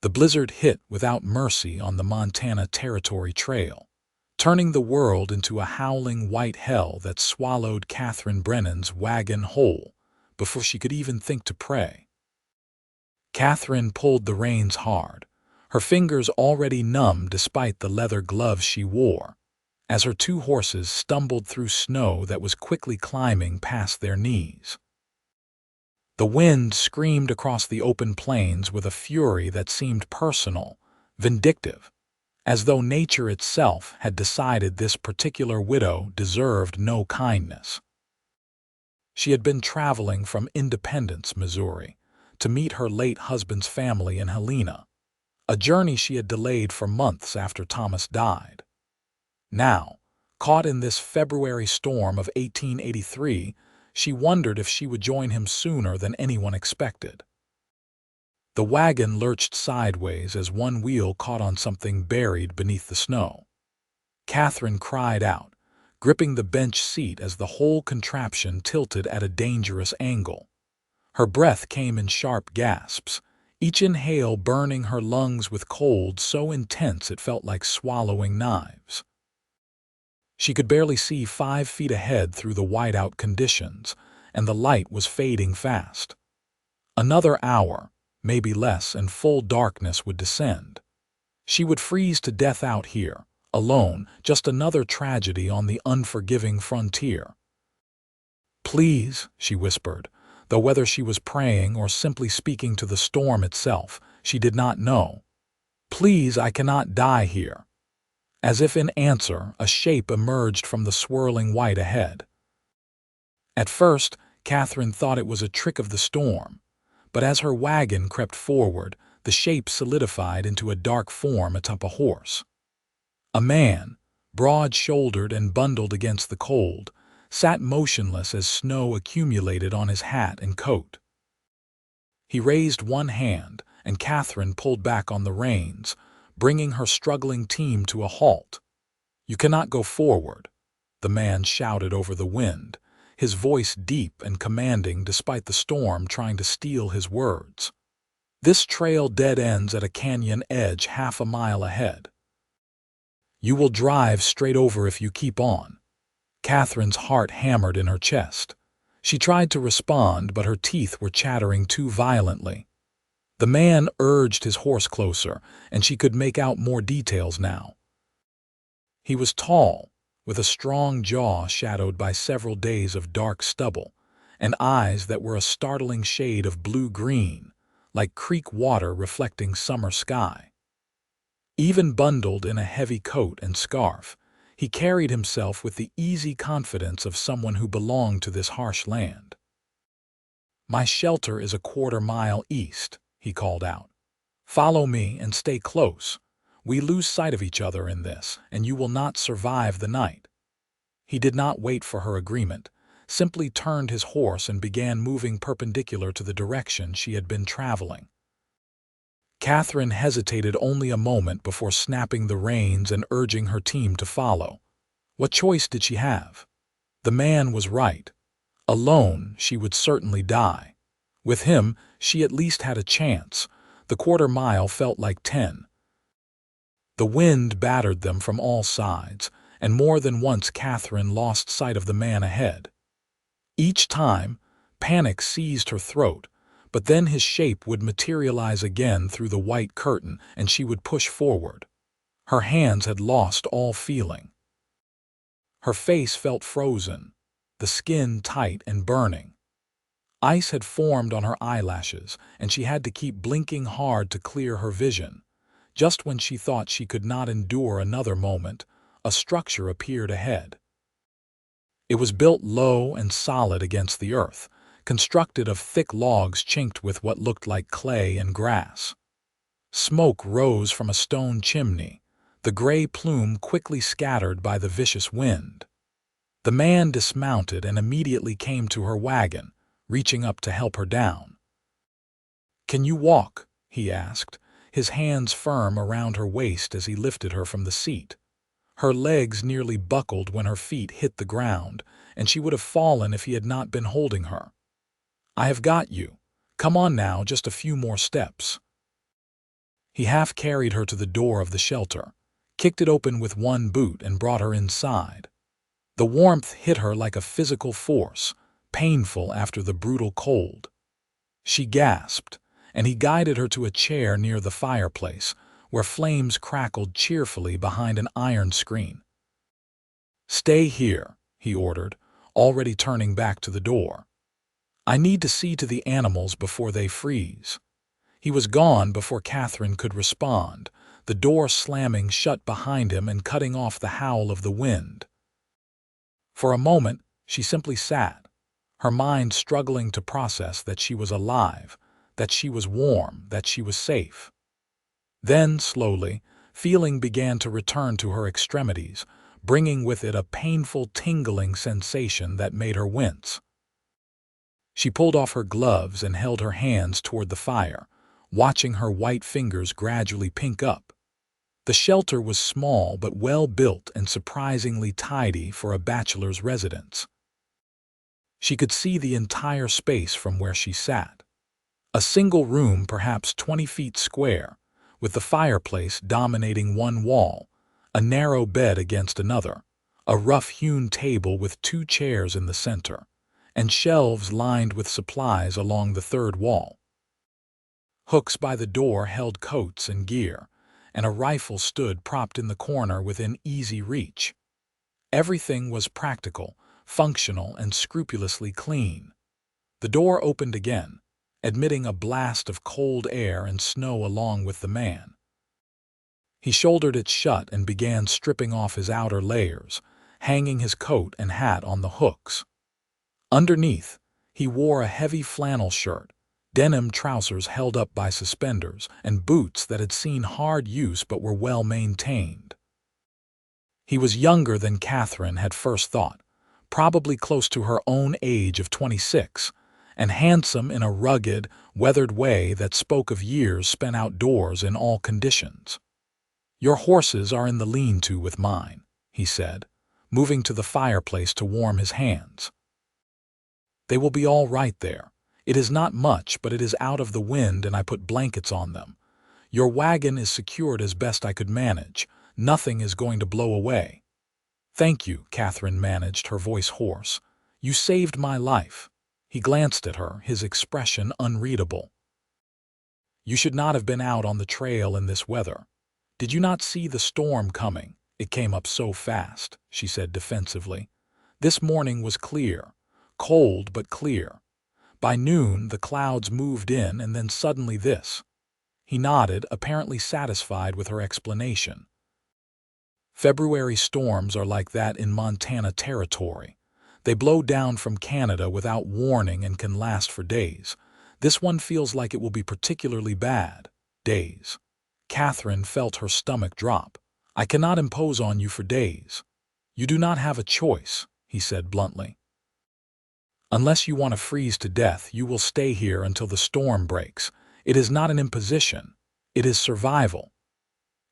The blizzard hit without mercy on the Montana Territory Trail, turning the world into a howling white hell that swallowed Katherine Brennan's wagon whole before she could even think to pray. Katherine pulled the reins hard, her fingers already numb despite the leather gloves she wore, as her two horses stumbled through snow that was quickly climbing past their knees. The wind screamed across the open plains with a fury that seemed personal, vindictive, as though nature itself had decided this particular widow deserved no kindness. She had been traveling from Independence, Missouri, to meet her late husband's family in Helena, a journey she had delayed for months after Thomas died. Now, caught in this February storm of 1883, she wondered if she would join him sooner than anyone expected. The wagon lurched sideways as one wheel caught on something buried beneath the snow. Katherine cried out, gripping the bench seat as the whole contraption tilted at a dangerous angle. Her breath came in sharp gasps, each inhale burning her lungs with cold so intense it felt like swallowing knives. She could barely see 5 feet ahead through the whiteout conditions, and the light was fading fast. Another hour, maybe less, and full darkness would descend. She would freeze to death out here, alone, just another tragedy on the unforgiving frontier. "Please," she whispered, though whether she was praying or simply speaking to the storm itself, she did not know. "Please, I cannot die here." As if in answer, a shape emerged from the swirling white ahead. At first, Katherine thought it was a trick of the storm, but as her wagon crept forward, the shape solidified into a dark form atop a horse. A man, broad-shouldered and bundled against the cold, sat motionless as snow accumulated on his hat and coat. He raised one hand, and Katherine pulled back on the reins, bringing her struggling team to a halt. "You cannot go forward," the man shouted over the wind, his voice deep and commanding despite the storm trying to steal his words. "This trail dead ends at a canyon edge half a mile ahead. You will drive straight over if you keep on." Katherine's heart hammered in her chest. She tried to respond, but her teeth were chattering too violently. The man urged his horse closer, and she could make out more details now. He was tall, with a strong jaw shadowed by several days of dark stubble, and eyes that were a startling shade of blue-green, like creek water reflecting summer sky. Even bundled in a heavy coat and scarf, he carried himself with the easy confidence of someone who belonged to this harsh land. "My shelter is a quarter-mile east," he called out. "Follow me and stay close. We lose sight of each other in this, and you will not survive the night." He did not wait for her agreement, simply turned his horse and began moving perpendicular to the direction she had been traveling. Katherine hesitated only a moment before snapping the reins and urging her team to follow. What choice did she have? The man was right. Alone, she would certainly die. With him, she at least had a chance. The quarter-mile felt like 10. The wind battered them from all sides, and more than once Katherine lost sight of the man ahead. Each time, panic seized her throat, but then his shape would materialize again through the white curtain and she would push forward. Her hands had lost all feeling. Her face felt frozen, the skin tight and burning. Ice had formed on her eyelashes, and she had to keep blinking hard to clear her vision. Just when she thought she could not endure another moment, a structure appeared ahead. It was built low and solid against the earth, constructed of thick logs chinked with what looked like clay and grass. Smoke rose from a stone chimney, the gray plume quickly scattered by the vicious wind. The man dismounted and immediately came to her wagon, reaching up to help her down. "Can you walk?" he asked, his hands firm around her waist as he lifted her from the seat. Her legs nearly buckled when her feet hit the ground, and she would have fallen if he had not been holding her. "I have got you. Come on now, just a few more steps." He half carried her to the door of the shelter, kicked it open with one boot and brought her inside. The warmth hit her like a physical force, painful after the brutal cold. She gasped, and he guided her to a chair near the fireplace, where flames crackled cheerfully behind an iron screen. "Stay here," he ordered, already turning back to the door. "I need to see to the animals before they freeze." He was gone before Katherine could respond, the door slamming shut behind him and cutting off the howl of the wind. For a moment, she simply sat, her mind struggling to process that she was alive, that she was warm, that she was safe. Then, slowly, feeling began to return to her extremities, bringing with it a painful tingling sensation that made her wince. She pulled off her gloves and held her hands toward the fire, watching her white fingers gradually pink up. The shelter was small but well built and surprisingly tidy for a bachelor's residence. She could see the entire space from where she sat. A single room perhaps 20 feet square, with the fireplace dominating one wall, a narrow bed against another, a rough-hewn table with 2 chairs in the center, and shelves lined with supplies along the third wall. Hooks by the door held coats and gear, and a rifle stood propped in the corner within easy reach. Everything was practical, functional, and scrupulously clean. The door opened again, admitting a blast of cold air and snow along with the man. He shouldered it shut and began stripping off his outer layers, hanging his coat and hat on the hooks. Underneath, he wore a heavy flannel shirt, denim trousers held up by suspenders, and boots that had seen hard use but were well maintained. He was younger than Katherine had first thought, probably close to her own age of 26, and handsome in a rugged, weathered way that spoke of years spent outdoors in all conditions. "Your horses are in the lean-to with mine," he said, moving to the fireplace to warm his hands. "They will be all right there. It is not much, but it is out of the wind and I put blankets on them. Your wagon is secured as best I could manage. Nothing is going to blow away." "Thank you," Katherine managed, her voice hoarse. "You saved my life." He glanced at her, his expression unreadable. "You should not have been out on the trail in this weather. Did you not see the storm coming? It came up so fast," she said defensively. "This morning was clear, cold but clear. By noon, the clouds moved in, and then suddenly this." He nodded, apparently satisfied with her explanation. "February storms are like that in Montana territory. They blow down from Canada without warning and can last for days. This one feels like it will be particularly bad. Days." Katherine felt her stomach drop. "I cannot impose on you for days." "You do not have a choice," he said bluntly. "Unless you want to freeze to death, you will stay here until the storm breaks. It is not an imposition. It is survival."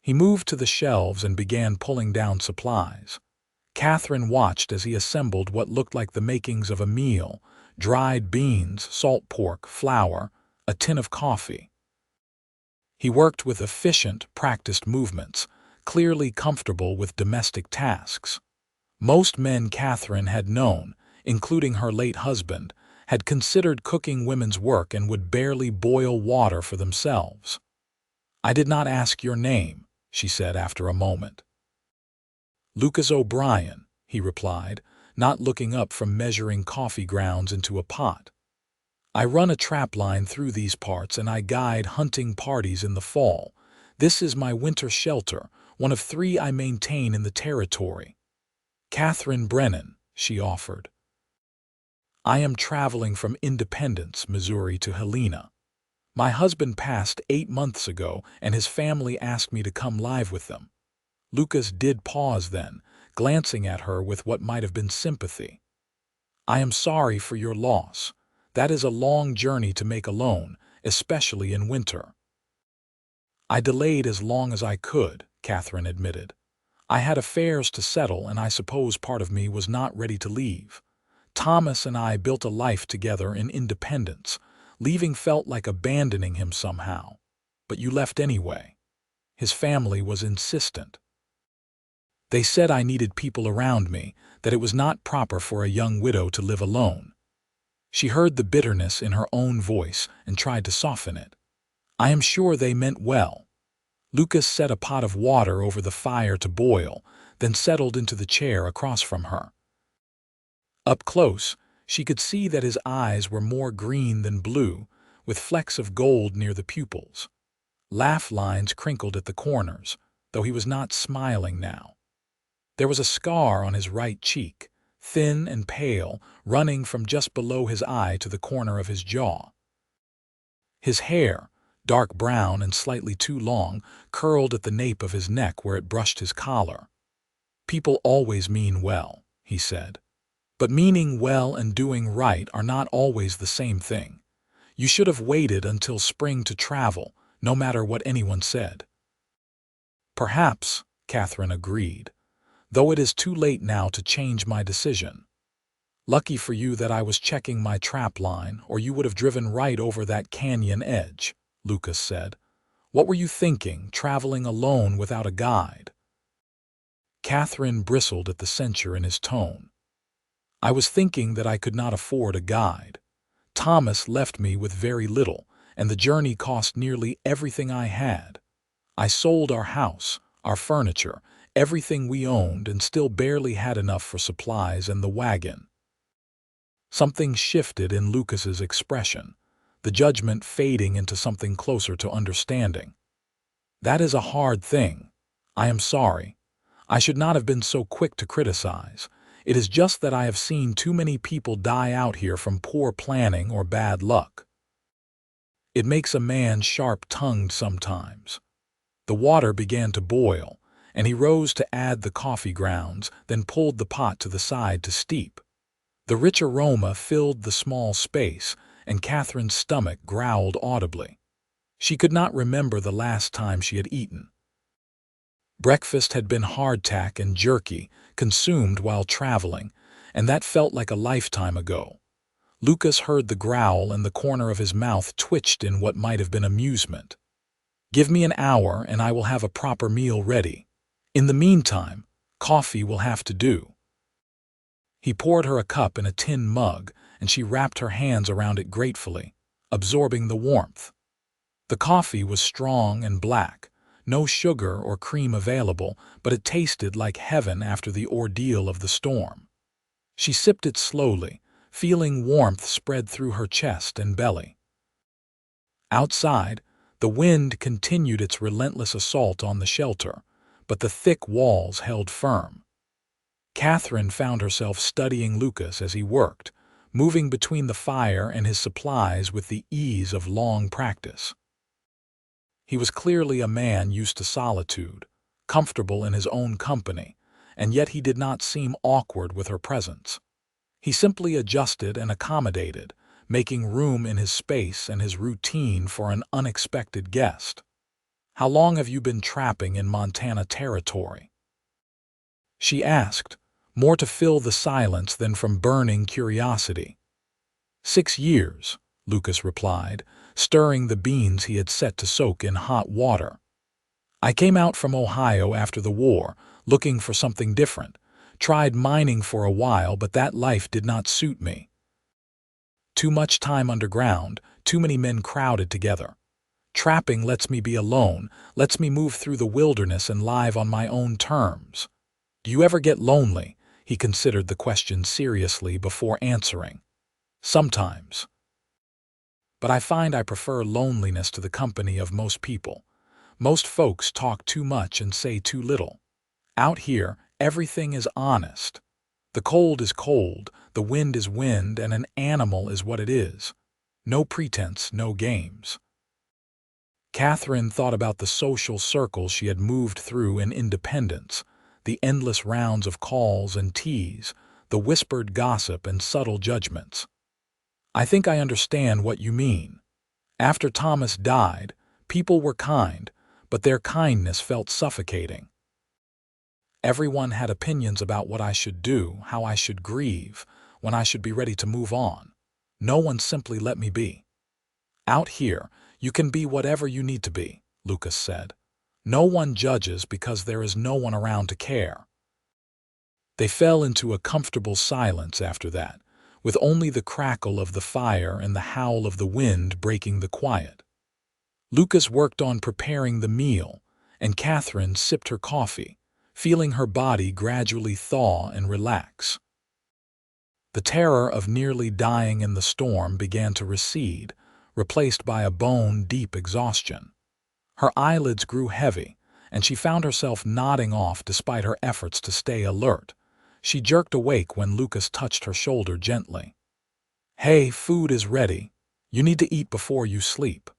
He moved to the shelves and began pulling down supplies. Katherine watched as he assembled what looked like the makings of a meal: dried beans, salt pork, flour, a tin of coffee. He worked with efficient, practiced movements, clearly comfortable with domestic tasks. Most men Katherine had known, including her late husband, had considered cooking women's work and would barely boil water for themselves. "I did not ask your name," she said after a moment. "Lucas O'Brien," he replied, not looking up from measuring coffee grounds into a pot. "I run a trap line through these parts and I guide hunting parties in the fall. This is my winter shelter, one of 3 I maintain in the territory." "Katherine Brennan," she offered. "I am traveling from Independence, Missouri to Helena. My husband passed 8 months ago and his family asked me to come live with them." Lucas did pause then, glancing at her with what might have been sympathy. "I am sorry for your loss. That is a long journey to make alone, especially in winter." "I delayed as long as I could," Katherine admitted. "I had affairs to settle and I suppose part of me was not ready to leave. Thomas and I built a life together in Independence. Leaving felt like abandoning him somehow. But you left anyway." His family was insistent. They said I needed people around me, that it was not proper for a young widow to live alone. She heard the bitterness in her own voice and tried to soften it. I am sure they meant well. Lucas set a pot of water over the fire to boil, then settled into the chair across from her. Up close, she could see that his eyes were more green than blue, with flecks of gold near the pupils. Laugh lines crinkled at the corners, though he was not smiling now. There was a scar on his right cheek, thin and pale, running from just below his eye to the corner of his jaw. His hair, dark brown and slightly too long, curled at the nape of his neck where it brushed his collar. "People always mean well," he said. "But meaning well and doing right are not always the same thing. You should have waited until spring to travel, no matter what anyone said." "Perhaps," Katherine agreed, "though it is too late now to change my decision. Lucky for you that I was checking my trap line, or you would have driven right over that canyon edge," Lucas said. "What were you thinking, traveling alone without a guide?" Katherine bristled at the censure in his tone. "I was thinking that I could not afford a guide. Thomas left me with very little, and the journey cost nearly everything I had. I sold our house, our furniture, everything we owned, and still barely had enough for supplies and the wagon." Something shifted in Lucas's expression, the judgment fading into something closer to understanding. "That is a hard thing. I am sorry. I should not have been so quick to criticize. It is just that I have seen too many people die out here from poor planning or bad luck. It makes a man sharp-tongued sometimes." The water began to boil, and he rose to add the coffee grounds, then pulled the pot to the side to steep. The rich aroma filled the small space, and Katherine's stomach growled audibly. She could not remember the last time she had eaten. Breakfast had been hardtack and jerky, consumed while traveling, and that felt like a lifetime ago. Lucas heard the growl, and the corner of his mouth twitched in what might have been amusement. "Give me an hour and I will have a proper meal ready. In the meantime, coffee will have to do." He poured her a cup in a tin mug, and she wrapped her hands around it gratefully, absorbing the warmth. The coffee was strong and black, no sugar or cream available, but it tasted like heaven after the ordeal of the storm. She sipped it slowly, feeling warmth spread through her chest and belly. Outside, the wind continued its relentless assault on the shelter, but the thick walls held firm. Katherine found herself studying Lucas as he worked, moving between the fire and his supplies with the ease of long practice. He was clearly a man used to solitude, comfortable in his own company, and yet he did not seem awkward with her presence. He simply adjusted and accommodated, making room in his space and his routine for an unexpected guest. "How long have you been trapping in Montana territory?" she asked, more to fill the silence than from burning curiosity. 6 years, Lucas replied, stirring the beans he had set to soak in hot water. "I came out from Ohio after the war, looking for something different. Tried mining for a while, but that life did not suit me. Too much time underground, too many men crowded together. Trapping lets me be alone, lets me move through the wilderness and live on my own terms." "Do you ever get lonely?" He considered the question seriously before answering. "Sometimes. But I find I prefer loneliness to the company of most people. Most folks talk too much and say too little. Out here, everything is honest. The cold is cold, the wind is wind, and an animal is what it is. No pretense, no games." Katherine thought about the social circles she had moved through in Independence, the endless rounds of calls and teas, the whispered gossip and subtle judgments. "I think I understand what you mean. After Thomas died, people were kind, but their kindness felt suffocating. Everyone had opinions about what I should do, how I should grieve, when I should be ready to move on. No one simply let me be. Out here, you can be whatever you need to be," Lucas said. No one judges because there is no one around to care. They fell into a comfortable silence after that, with only the crackle of the fire and the howl of the wind breaking the quiet. Lucas worked on preparing the meal, and Katherine sipped her coffee, feeling her body gradually thaw and relax. The terror of nearly dying in the storm began to recede, replaced by a bone-deep exhaustion. Her eyelids grew heavy, and she found herself nodding off despite her efforts to stay alert. She jerked awake when Lucas touched her shoulder gently. "Hey, food is ready. You need to eat before you sleep."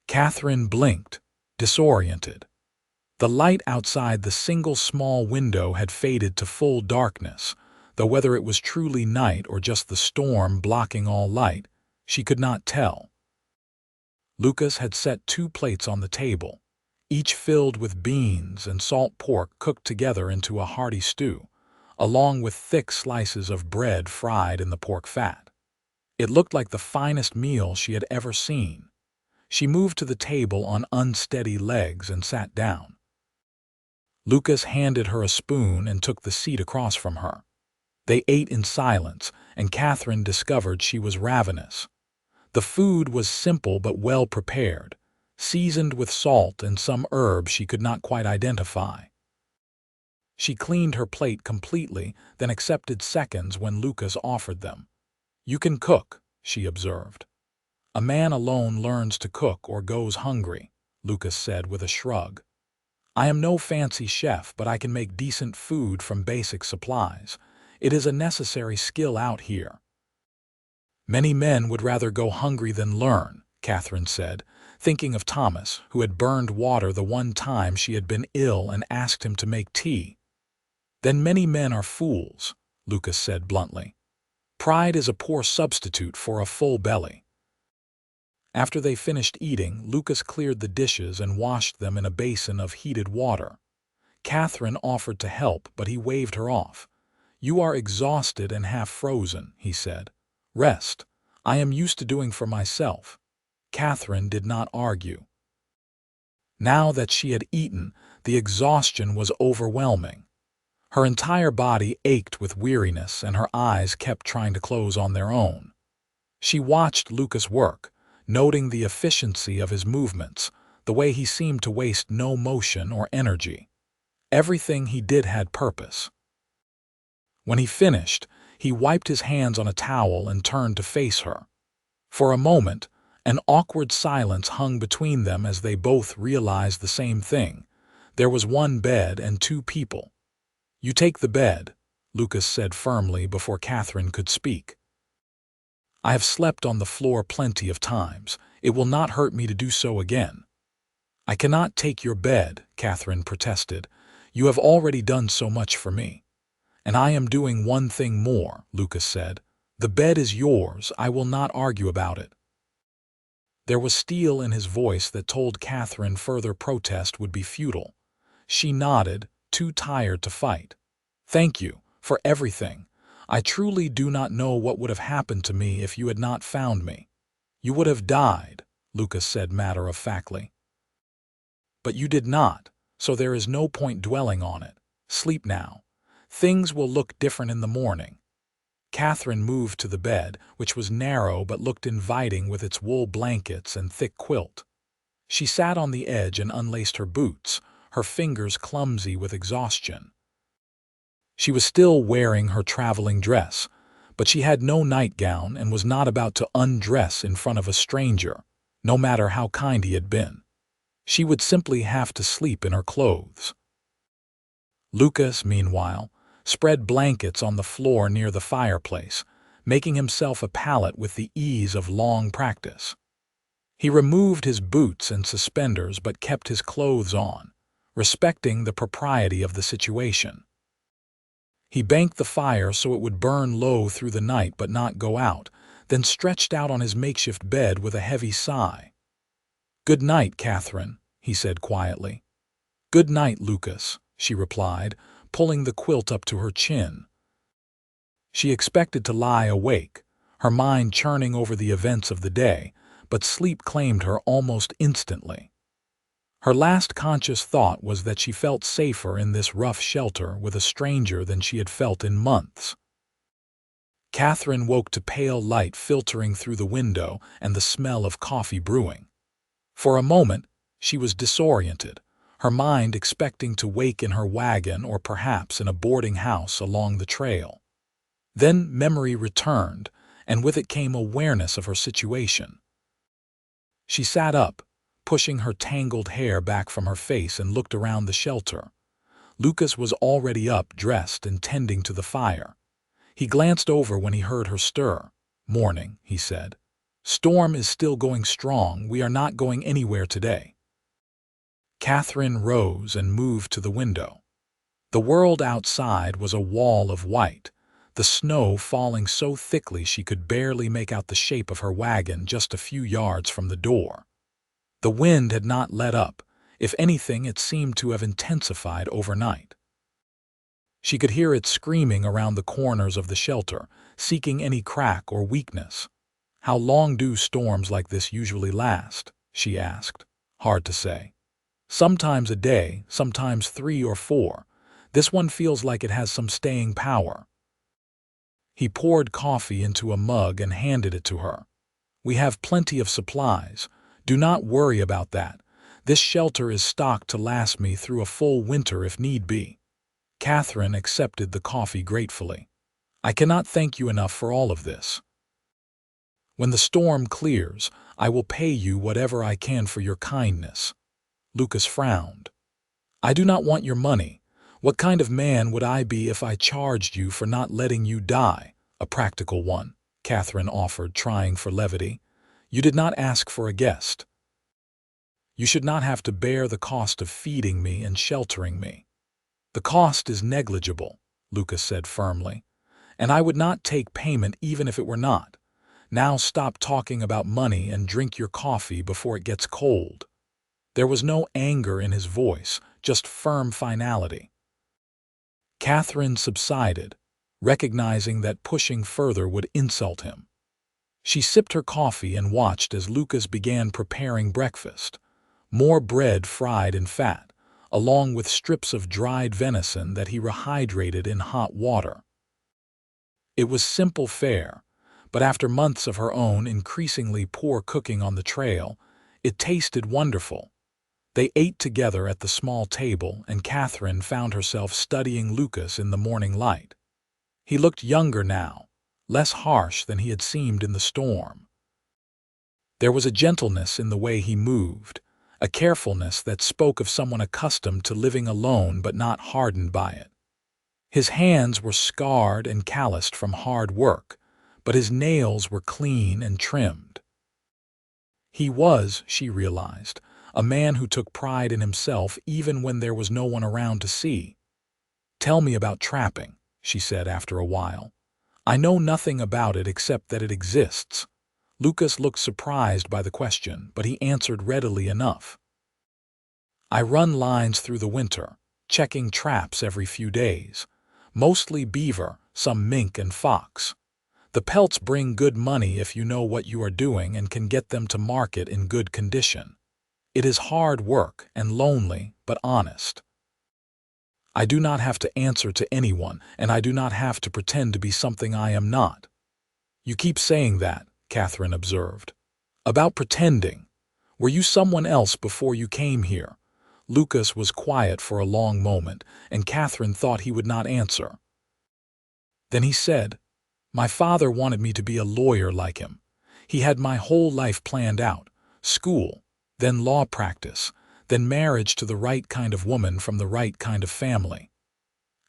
Katherine blinked, disoriented. The light outside the single small window had faded to full darkness, though whether it was truly night or just the storm blocking all light, she could not tell. Lucas had set 2 plates on the table, each filled with beans and salt pork cooked together into a hearty stew, along with thick slices of bread fried in the pork fat. It looked like the finest meal she had ever seen. She moved to the table on unsteady legs and sat down. Lucas handed her a spoon and took the seat across from her. They ate in silence, and Katherine discovered she was ravenous. The food was simple but well prepared, seasoned with salt and some herbs she could not quite identify. She cleaned her plate completely, then accepted seconds when Lucas offered them. "You can cook," she observed. "A man alone learns to cook or goes hungry," Lucas said with a shrug. "I am no fancy chef, but I can make decent food from basic supplies. It is a necessary skill out here." "Many men would rather go hungry than learn," Katherine said, thinking of Thomas, who had burned water the one time she had been ill and asked him to make tea. "Then many men are fools," Lucas said bluntly. "Pride is a poor substitute for a full belly." After they finished eating, Lucas cleared the dishes and washed them in a basin of heated water. Katherine offered to help, but he waved her off. "You are exhausted and half frozen," he said. "Rest. I am used to doing for myself." Katherine did not argue. Now that she had eaten, the exhaustion was overwhelming. Her entire body ached with weariness, and her eyes kept trying to close on their own. She watched Lucas work, noting the efficiency of his movements, the way he seemed to waste no motion or energy. Everything he did had purpose. When he finished, he wiped his hands on a towel and turned to face her. For a moment, an awkward silence hung between them as they both realized the same thing. There was one bed and 2 people. "You take the bed," Lucas said firmly before Katherine could speak. "I have slept on the floor plenty of times. It will not hurt me to do so again." "I cannot take your bed," Katherine protested. "You have already done so much for me." "And I am doing one thing more," Lucas said. "The bed is yours. I will not argue about it." There was steel in his voice that told Katherine further protest would be futile. She nodded, too tired to fight. "Thank you for everything. I truly do not know what would have happened to me if you had not found me." "You would have died," Lucas said matter-of-factly. "But you did not, so there is no point dwelling on it. Sleep now. Things will look different in the morning." Katherine moved to the bed, which was narrow but looked inviting with its wool blankets and thick quilt. She sat on the edge and unlaced her boots, her fingers clumsy with exhaustion. She was still wearing her traveling dress, but she had no nightgown and was not about to undress in front of a stranger, no matter how kind he had been. She would simply have to sleep in her clothes. Lucas, meanwhile, spread blankets on the floor near the fireplace, making himself a pallet with the ease of long practice. He removed his boots and suspenders but kept his clothes on, respecting the propriety of the situation. He banked the fire so it would burn low through the night but not go out, then stretched out on his makeshift bed with a heavy sigh. "Good night, Katherine," he said quietly. "Good night, Lucas," she replied, pulling the quilt up to her chin. She expected to lie awake, her mind churning over the events of the day, but sleep claimed her almost instantly. Her last conscious thought was that she felt safer in this rough shelter with a stranger than she had felt in months. Katherine woke to pale light filtering through the window and the smell of coffee brewing. For a moment, she was disoriented, her mind expecting to wake in her wagon or perhaps in a boarding house along the trail. Then memory returned, and with it came awareness of her situation. She sat up, pushing her tangled hair back from her face, and looked around the shelter. Lucas was already up, dressed and tending to the fire. He glanced over when he heard her stir. "Morning," he said. "Storm is still going strong. We are not going anywhere today." Katherine rose and moved to the window. The world outside was a wall of white, the snow falling so thickly she could barely make out the shape of her wagon just a few yards from the door. The wind had not let up. If anything, it seemed to have intensified overnight. She could hear it screaming around the corners of the shelter, seeking any crack or weakness. "How long do storms like this usually last?" she asked. "Hard to say. Sometimes a day, sometimes 3 or 4. This one feels like it has some staying power." He poured coffee into a mug and handed it to her. "We have plenty of supplies. Do not worry about that. This shelter is stocked to last me through a full winter if need be." Katherine accepted the coffee gratefully. "I cannot thank you enough for all of this. When the storm clears, I will pay you whatever I can for your kindness." Lucas frowned. "I do not want your money. What kind of man would I be if I charged you for not letting you die?" "A practical one," Katherine offered, trying for levity. "You did not ask for a guest. You should not have to bear the cost of feeding me and sheltering me." "The cost is negligible," Lucas said firmly, "and I would not take payment even if it were not. Now stop talking about money and drink your coffee before it gets cold." There was no anger in his voice, just firm finality. Katherine subsided, recognizing that pushing further would insult him. She sipped her coffee and watched as Lucas began preparing breakfast. More bread fried in fat, along with strips of dried venison that he rehydrated in hot water. It was simple fare, but after months of her own increasingly poor cooking on the trail, it tasted wonderful. They ate together at the small table, and Katherine found herself studying Lucas in the morning light. He looked younger now, less harsh than he had seemed in the storm. There was a gentleness in the way he moved, a carefulness that spoke of someone accustomed to living alone but not hardened by it. His hands were scarred and calloused from hard work, but his nails were clean and trimmed. He was, she realized, a man who took pride in himself even when there was no one around to see. "Tell me about trapping," she said after a while. "I know nothing about it except that it exists." Lucas looked surprised by the question, but he answered readily enough. "I run lines through the winter, checking traps every few days. Mostly beaver, some mink and fox. The pelts bring good money if you know what you are doing and can get them to market in good condition. It is hard work and lonely, but honest. I do not have to answer to anyone, and I do not have to pretend to be something I am not." "You keep saying that," Katherine observed. "About pretending. Were you someone else before you came here?" Lucas was quiet for a long moment, and Katherine thought he would not answer. Then he said, "My father wanted me to be a lawyer like him. He had my whole life planned out. School, then law practice, then marriage to the right kind of woman from the right kind of family.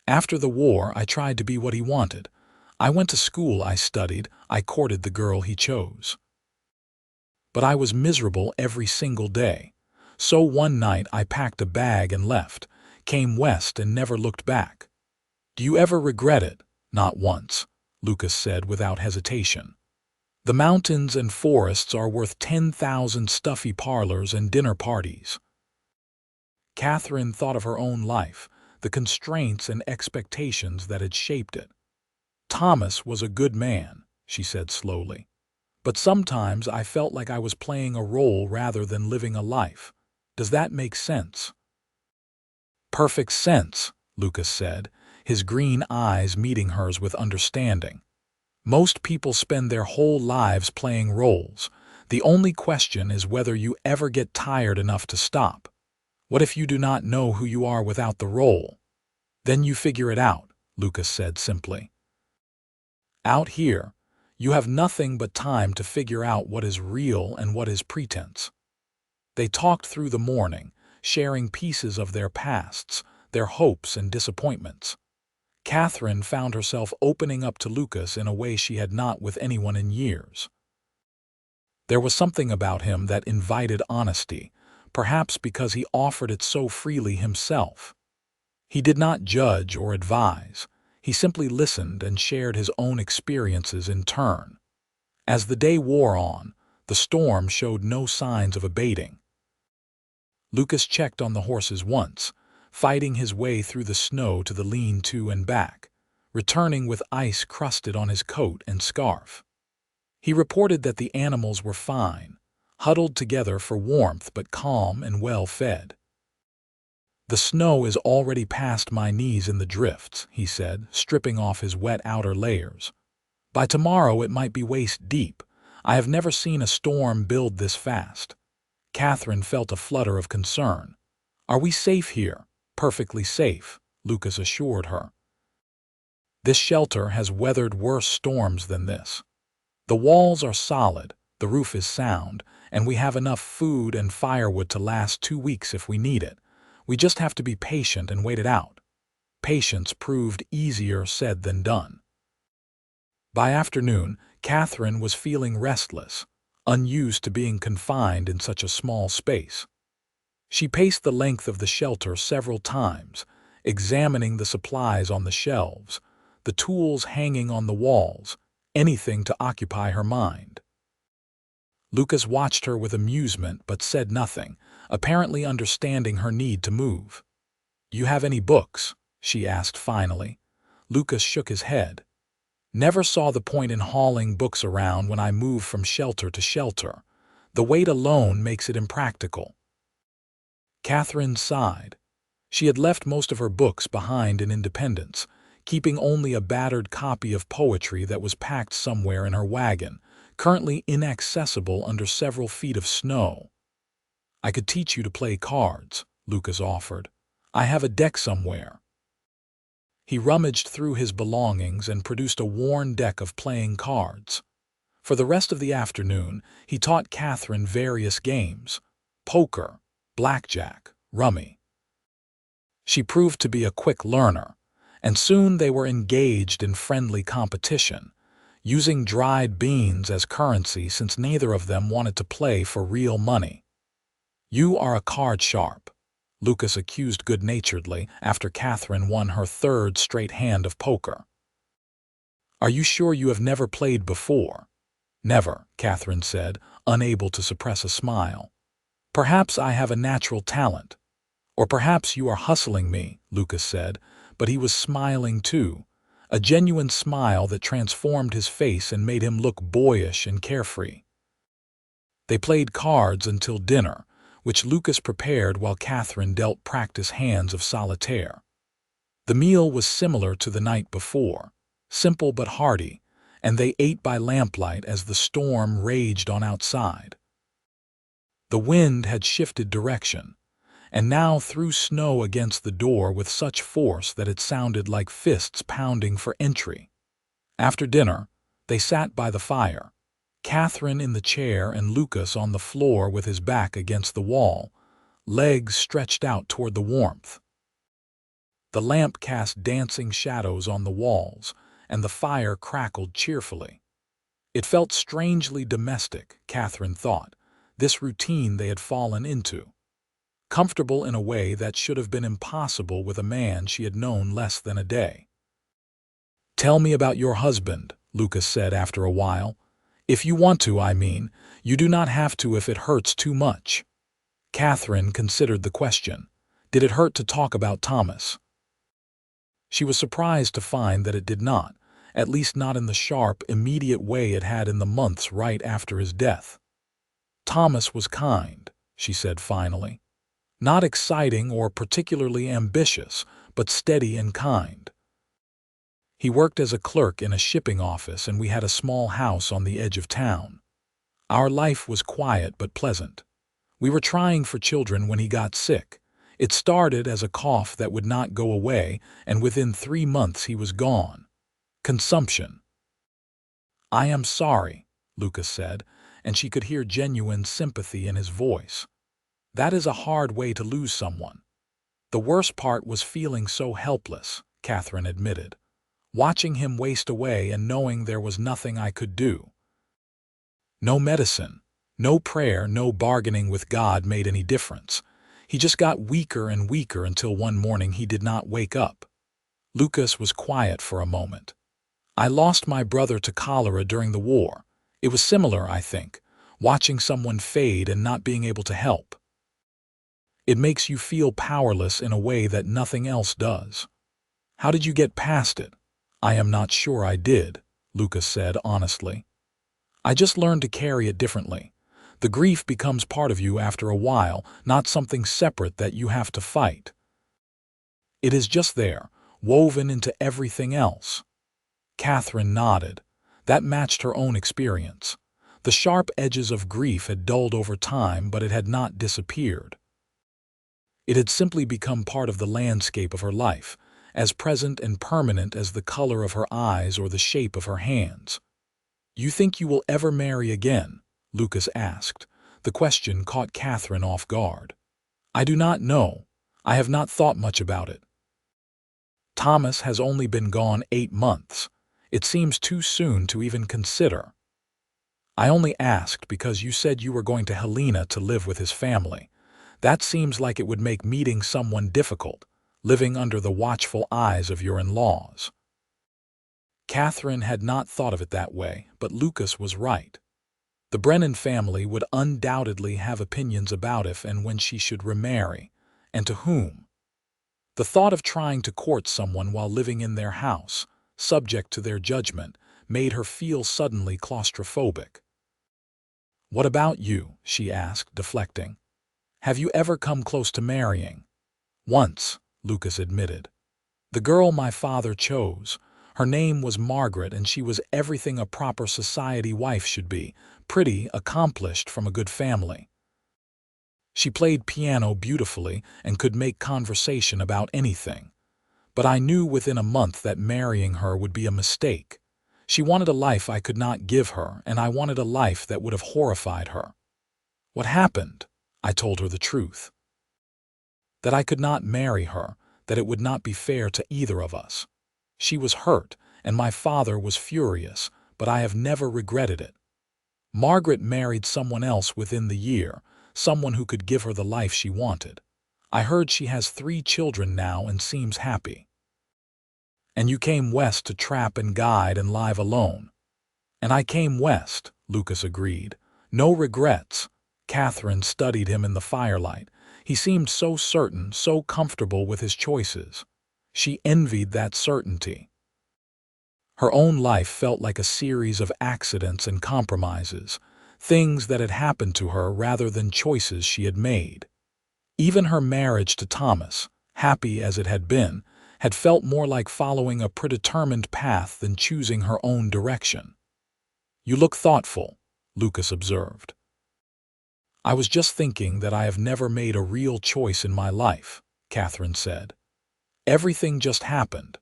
After the war, I tried to be what he wanted. I went to school, I studied, I courted the girl he chose. But I was miserable every single day. So one night I packed a bag and left, came west and never looked back." "Do you ever regret it?" "Not once," Lucas said without hesitation. "The mountains and forests are worth 10,000 stuffy parlors and dinner parties." Katherine thought of her own life, the constraints and expectations that had shaped it. "Thomas was a good man," she said slowly. "But sometimes I felt like I was playing a role rather than living a life. Does that make sense?" "Perfect sense," Lucas said, his green eyes meeting hers with understanding. "Most people spend their whole lives playing roles. The only question is whether you ever get tired enough to stop. What if you do not know who you are without the role? Then you figure it out," Lucas said simply. "Out here, you have nothing but time to figure out what is real and what is pretense." They talked through the morning, sharing pieces of their pasts, their hopes and disappointments. Katherine found herself opening up to Lucas in a way she had not with anyone in years. There was something about him that invited honesty, perhaps because he offered it so freely himself. He did not judge or advise. He simply listened and shared his own experiences in turn. As the day wore on, the storm showed no signs of abating. Lucas checked on the horses once, fighting his way through the snow to the lean-to and back, returning with ice crusted on his coat and scarf. He reported that the animals were fine, huddled together for warmth but calm and well-fed. "The snow is already past my knees in the drifts," he said, stripping off his wet outer layers. "By tomorrow it might be waist-deep. I have never seen a storm build this fast." Katherine felt a flutter of concern. "Are we safe here?" "Perfectly safe," Lucas assured her. "This shelter has weathered worse storms than this. The walls are solid, the roof is sound, and we have enough food and firewood to last 2 weeks if we need it. We just have to be patient and wait it out." Patience proved easier said than done. By afternoon, Katherine was feeling restless, unused to being confined in such a small space. She paced the length of the shelter several times, examining the supplies on the shelves, the tools hanging on the walls, anything to occupy her mind. Lucas watched her with amusement but said nothing, apparently understanding her need to move. "You have any books?" she asked finally. Lucas shook his head. "Never saw the point in hauling books around when I move from shelter to shelter. The weight alone makes it impractical." Katherine sighed. She had left most of her books behind in Independence, keeping only a battered copy of poetry that was packed somewhere in her wagon, currently inaccessible under several feet of snow. "I could teach you to play cards," Lucas offered. "I have a deck somewhere." He rummaged through his belongings and produced a worn deck of playing cards. For the rest of the afternoon, he taught Katherine various games: poker, blackjack, rummy. She proved to be a quick learner, and soon they were engaged in friendly competition, using dried beans as currency since neither of them wanted to play for real money. "You are a card sharp," Lucas accused good-naturedly after Katherine won her 3rd straight hand of poker. "Are you sure you have never played before?" "Never," Katherine said, unable to suppress a smile. "Perhaps I have a natural talent. Or perhaps you are hustling me," Lucas said, but he was smiling too, a genuine smile that transformed his face and made him look boyish and carefree. They played cards until dinner, which Lucas prepared while Katherine dealt practice hands of solitaire. The meal was similar to the night before, simple but hearty, and they ate by lamplight as the storm raged on outside. The wind had shifted direction, and now threw snow against the door with such force that it sounded like fists pounding for entry. After dinner, they sat by the fire, Katherine in the chair and Lucas on the floor with his back against the wall, legs stretched out toward the warmth. The lamp cast dancing shadows on the walls, and the fire crackled cheerfully. It felt strangely domestic, Katherine thought, this routine they had fallen into. Comfortable in a way that should have been impossible with a man she had known less than a day. "Tell me about your husband," Lucas said after a while. "If you want to, I mean. You do not have to if it hurts too much." Katherine considered the question. Did it hurt to talk about Thomas? She was surprised to find that it did not, at least not in the sharp, immediate way it had in the months right after his death. "Thomas was kind," she said finally. Not exciting or particularly ambitious, but steady and kind. He worked as a clerk in a shipping office, and we had a small house on the edge of town. Our life was quiet but pleasant. We were trying for children when he got sick. It started as a cough that would not go away, and within 3 months he was gone. Consumption. "I am sorry," Lucas said, and she could hear genuine sympathy in his voice. "That is a hard way to lose someone." "The worst part was feeling so helpless," Katherine admitted. "Watching him waste away and knowing there was nothing I could do. No medicine, no prayer, no bargaining with God made any difference. He just got weaker and weaker until one morning he did not wake up." Lucas was quiet for a moment. "I lost my brother to cholera during the war. It was similar, I think, watching someone fade and not being able to help. It makes you feel powerless in a way that nothing else does." "How did you get past it?" "I am not sure I did," Lucas said honestly. "I just learned to carry it differently. The grief becomes part of you after a while, not something separate that you have to fight. It is just there, woven into everything else." Katherine nodded. That matched her own experience. The sharp edges of grief had dulled over time, but it had not disappeared. It had simply become part of the landscape of her life, as present and permanent as the color of her eyes or the shape of her hands. "You think you will ever marry again?" Lucas asked. The question caught Katherine off guard. "I do not know. I have not thought much about it. Thomas has only been gone 8 months. It seems too soon to even consider." "I only asked because you said you were going to Helena to live with his family. That seems like it would make meeting someone difficult, living under the watchful eyes of your in-laws." Katherine had not thought of it that way, but Lucas was right. The Brennan family would undoubtedly have opinions about if and when she should remarry, and to whom. The thought of trying to court someone while living in their house, subject to their judgment, made her feel suddenly claustrophobic. "What about you?" she asked, deflecting. "Have you ever come close to marrying?" "Once," Lucas admitted. "The girl my father chose. Her name was Margaret, and she was everything a proper society wife should be, pretty, accomplished, from a good family. She played piano beautifully and could make conversation about anything. But I knew within a month that marrying her would be a mistake. She wanted a life I could not give her, and I wanted a life that would have horrified her. What happened? I told her the truth. That I could not marry her, that it would not be fair to either of us. She was hurt, and my father was furious, but I have never regretted it. Margaret married someone else within the year, someone who could give her the life she wanted. I heard she has 3 children now and seems happy. And you came west to trap and guide and live alone." "And I came west," Lucas agreed. "No regrets." Katherine studied him in the firelight. He seemed so certain, so comfortable with his choices. She envied that certainty. Her own life felt like a series of accidents and compromises, things that had happened to her rather than choices she had made. Even her marriage to Thomas, happy as it had been, had felt more like following a predetermined path than choosing her own direction. "You look thoughtful," Lucas observed. "I was just thinking that I have never made a real choice in my life," Katherine said. "Everything just happened.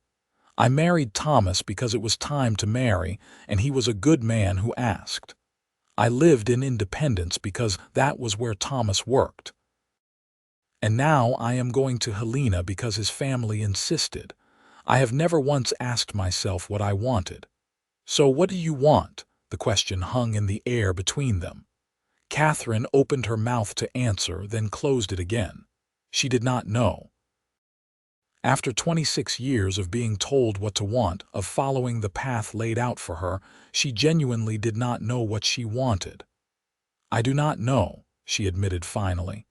I married Thomas because it was time to marry, and he was a good man who asked. I lived in independence because that was where Thomas worked. And now I am going to Helena because his family insisted. I have never once asked myself what I wanted." "So what do you want?" The question hung in the air between them. Katherine opened her mouth to answer, then closed it again. She did not know. After 26 years of being told what to want, of following the path laid out for her, she genuinely did not know what she wanted. "I do not know," she admitted finally.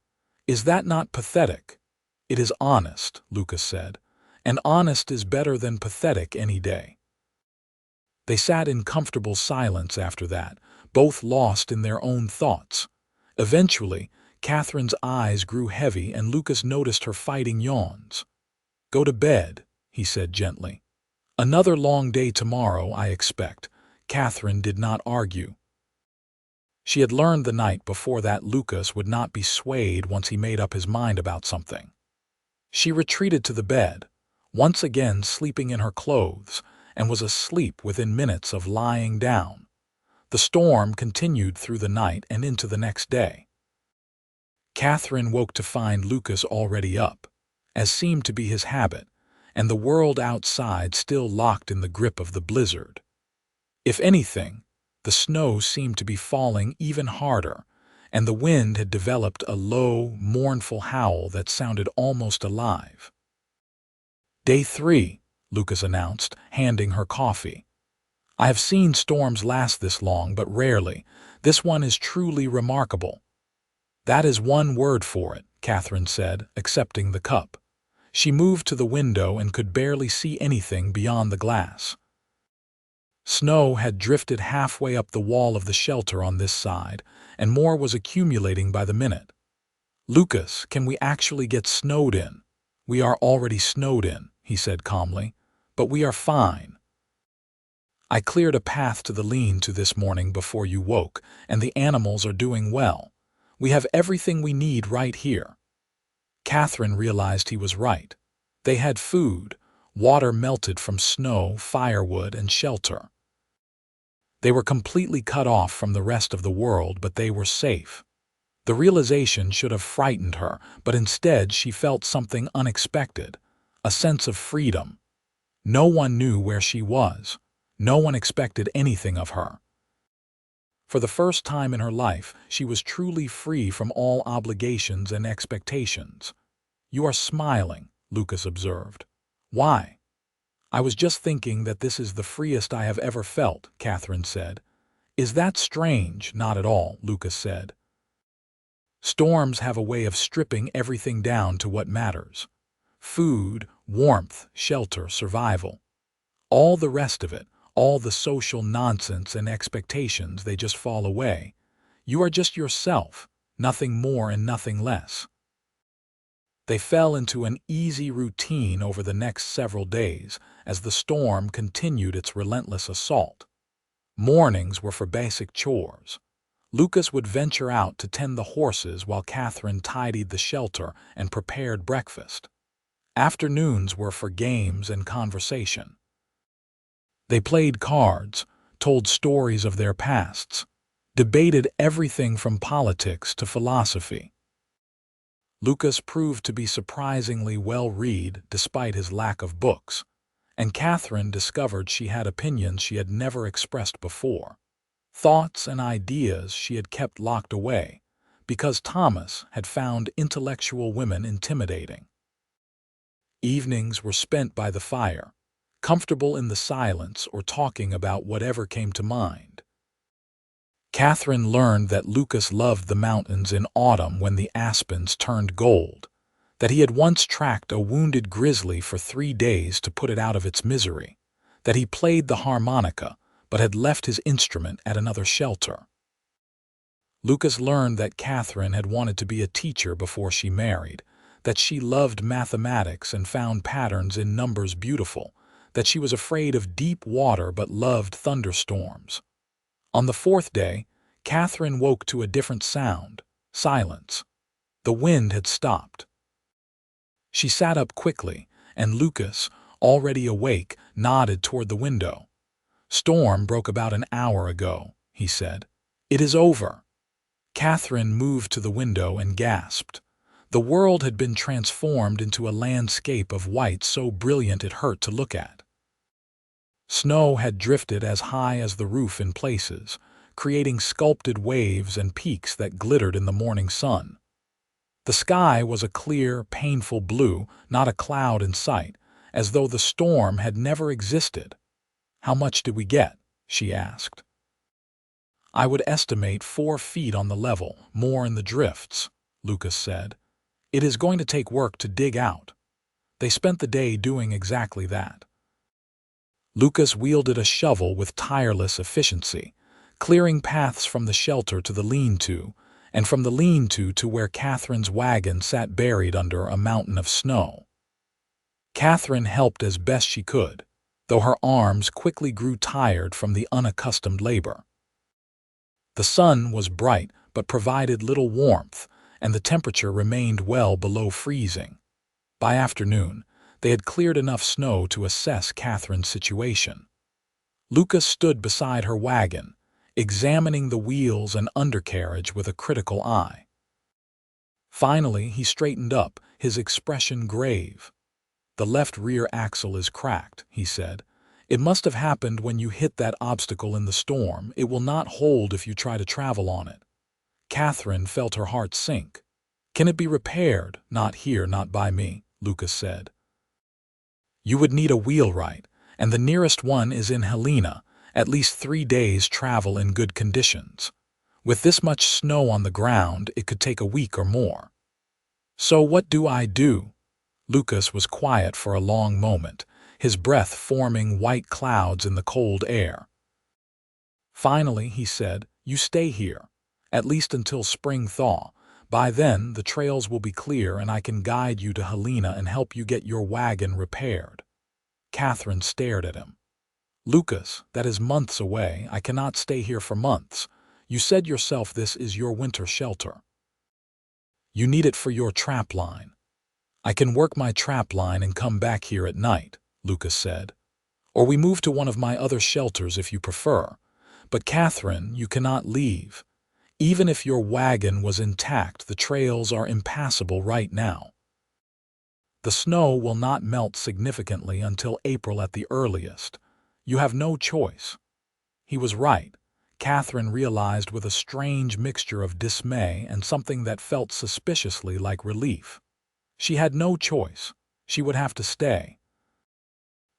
"Is that not pathetic?" "It is honest," Lucas said, "and honest is better than pathetic any day." They sat in comfortable silence after that, both lost in their own thoughts. Eventually, Catherine's eyes grew heavy and Lucas noticed her fighting yawns. "Go to bed," he said gently. "Another long day tomorrow, I expect." Katherine did not argue. She had learned the night before that Lucas would not be swayed once he made up his mind about something. She retreated to the bed, once again sleeping in her clothes, and was asleep within minutes of lying down. The storm continued through the night and into the next day. Katherine woke to find Lucas already up, as seemed to be his habit, and the world outside still locked in the grip of the blizzard. If anything, the snow seemed to be falling even harder, and the wind had developed a low, mournful howl that sounded almost alive. "Day 3, Lucas announced, handing her coffee. "I have seen storms last this long, but rarely. This one is truly remarkable." "That is one word for it," Katherine said, accepting the cup. She moved to the window and could barely see anything beyond the glass. Snow had drifted halfway up the wall of the shelter on this side, and more was accumulating by the minute. "Lucas, can we actually get snowed in?" "We are already snowed in," he said calmly, "but we are fine. I cleared a path to the lean-to this morning before you woke, and the animals are doing well. We have everything we need right here." Katherine realized he was right. They had food, water melted from snow, firewood, and shelter. They were completely cut off from the rest of the world, but they were safe. The realization should have frightened her, but instead she felt something unexpected, a sense of freedom. No one knew where she was. No one expected anything of her. For the first time in her life, she was truly free from all obligations and expectations. "You are smiling," Lucas observed. "Why?" "I was just thinking that this is the freest I have ever felt," Katherine said. "Is that strange?" "Not at all," Lucas said. "Storms have a way of stripping everything down to what matters. Food, warmth, shelter, survival. All the rest of it, all the social nonsense and expectations, they just fall away. You are just yourself, nothing more and nothing less." They fell into an easy routine over the next several days as the storm continued its relentless assault. Mornings were for basic chores. Lucas would venture out to tend the horses while Katherine tidied the shelter and prepared breakfast. Afternoons were for games and conversation. They played cards, told stories of their pasts, debated everything from politics to philosophy. Lucas proved to be surprisingly well-read despite his lack of books, and Katherine discovered she had opinions she had never expressed before, thoughts and ideas she had kept locked away, because Thomas had found intellectual women intimidating. Evenings were spent by the fire, comfortable in the silence or talking about whatever came to mind. Katherine learned that Lucas loved the mountains in autumn when the aspens turned gold, that he had once tracked a wounded grizzly for 3 days to put it out of its misery, that he played the harmonica but had left his instrument at another shelter. Lucas learned that Katherine had wanted to be a teacher before she married, that she loved mathematics and found patterns in numbers beautiful, that she was afraid of deep water but loved thunderstorms. On the 4th day, Katherine woke to a different sound, silence. The wind had stopped. She sat up quickly, and Lucas, already awake, nodded toward the window. "Storm broke about an hour ago," he said. "It is over." Katherine moved to the window and gasped. The world had been transformed into a landscape of white so brilliant it hurt to look at. Snow had drifted as high as the roof in places, creating sculpted waves and peaks that glittered in the morning sun. The sky was a clear, painful blue, not a cloud in sight, as though the storm had never existed. "How much did we get?" she asked. "I would estimate 4 feet on the level, more in the drifts," Lucas said. "It is going to take work to dig out." They spent the day doing exactly that. Lucas wielded a shovel with tireless efficiency, clearing paths from the shelter to the lean-to, and from the lean-to to where Catherine's wagon sat buried under a mountain of snow. Katherine helped as best she could, though her arms quickly grew tired from the unaccustomed labor. The sun was bright but provided little warmth, and the temperature remained well below freezing. By afternoon, they had cleared enough snow to assess Catherine's situation. Lucas stood beside her wagon, examining the wheels and undercarriage with a critical eye. Finally, he straightened up, his expression grave. "The left rear axle is cracked," he said. "It must have happened when you hit that obstacle in the storm. It will not hold if you try to travel on it." Katherine felt her heart sink. "Can it be repaired?" "Not here, not by me," Lucas said. "You would need a wheelwright, and the nearest one is in Helena, at least 3 days' travel in good conditions. With this much snow on the ground, it could take a week or more." "So what do I do?" Lucas was quiet for a long moment, his breath forming white clouds in the cold air. Finally, he said, "You stay here, at least until spring thaw. By then, the trails will be clear and I can guide you to Helena and help you get your wagon repaired." Katherine stared at him. "Lucas, that is months away. I cannot stay here for months. You said yourself this is your winter shelter. You need it for your trap line." "I can work my trap line and come back here at night," Lucas said. "Or we move to one of my other shelters if you prefer. But Katherine, you cannot leave. Even if your wagon was intact, the trails are impassable right now. The snow will not melt significantly until April at the earliest. You have no choice." He was right, Katherine realized with a strange mixture of dismay and something that felt suspiciously like relief. She had no choice. She would have to stay.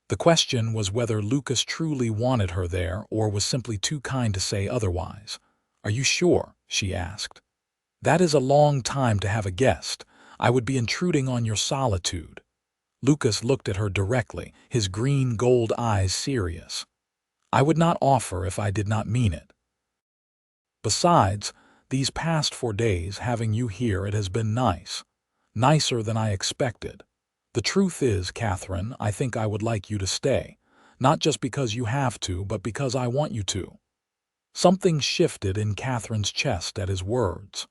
The question was whether Lucas truly wanted her there or was simply too kind to say otherwise. "Are you sure?" she asked. "That is a long time to have a guest. I would be intruding on your solitude." Lucas looked at her directly, his green-gold eyes serious. "I would not offer if I did not mean it. Besides, these past 4 days, having you here, it has been nice. Nicer than I expected. The truth is, Katherine, I think I would like you to stay. Not just because you have to, but because I want you to." Something shifted in Katherine's chest at his words.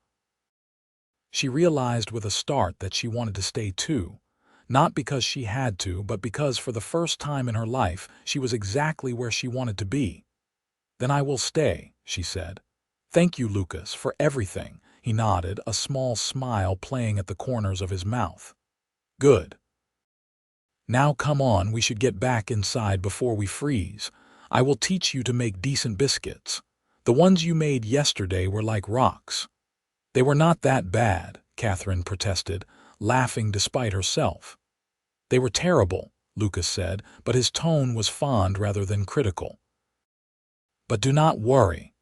She realized with a start that she wanted to stay too. Not because she had to, but because for the first time in her life, she was exactly where she wanted to be. "Then I will stay," she said. "Thank you, Lucas, for everything." He nodded, a small smile playing at the corners of his mouth. "Good. Now come on, we should get back inside before we freeze. I will teach you to make decent biscuits. The ones you made yesterday were like rocks." "They were not that bad," Katherine protested, laughing despite herself. "They were terrible," Lucas said, but his tone was fond rather than critical. "But do not worry.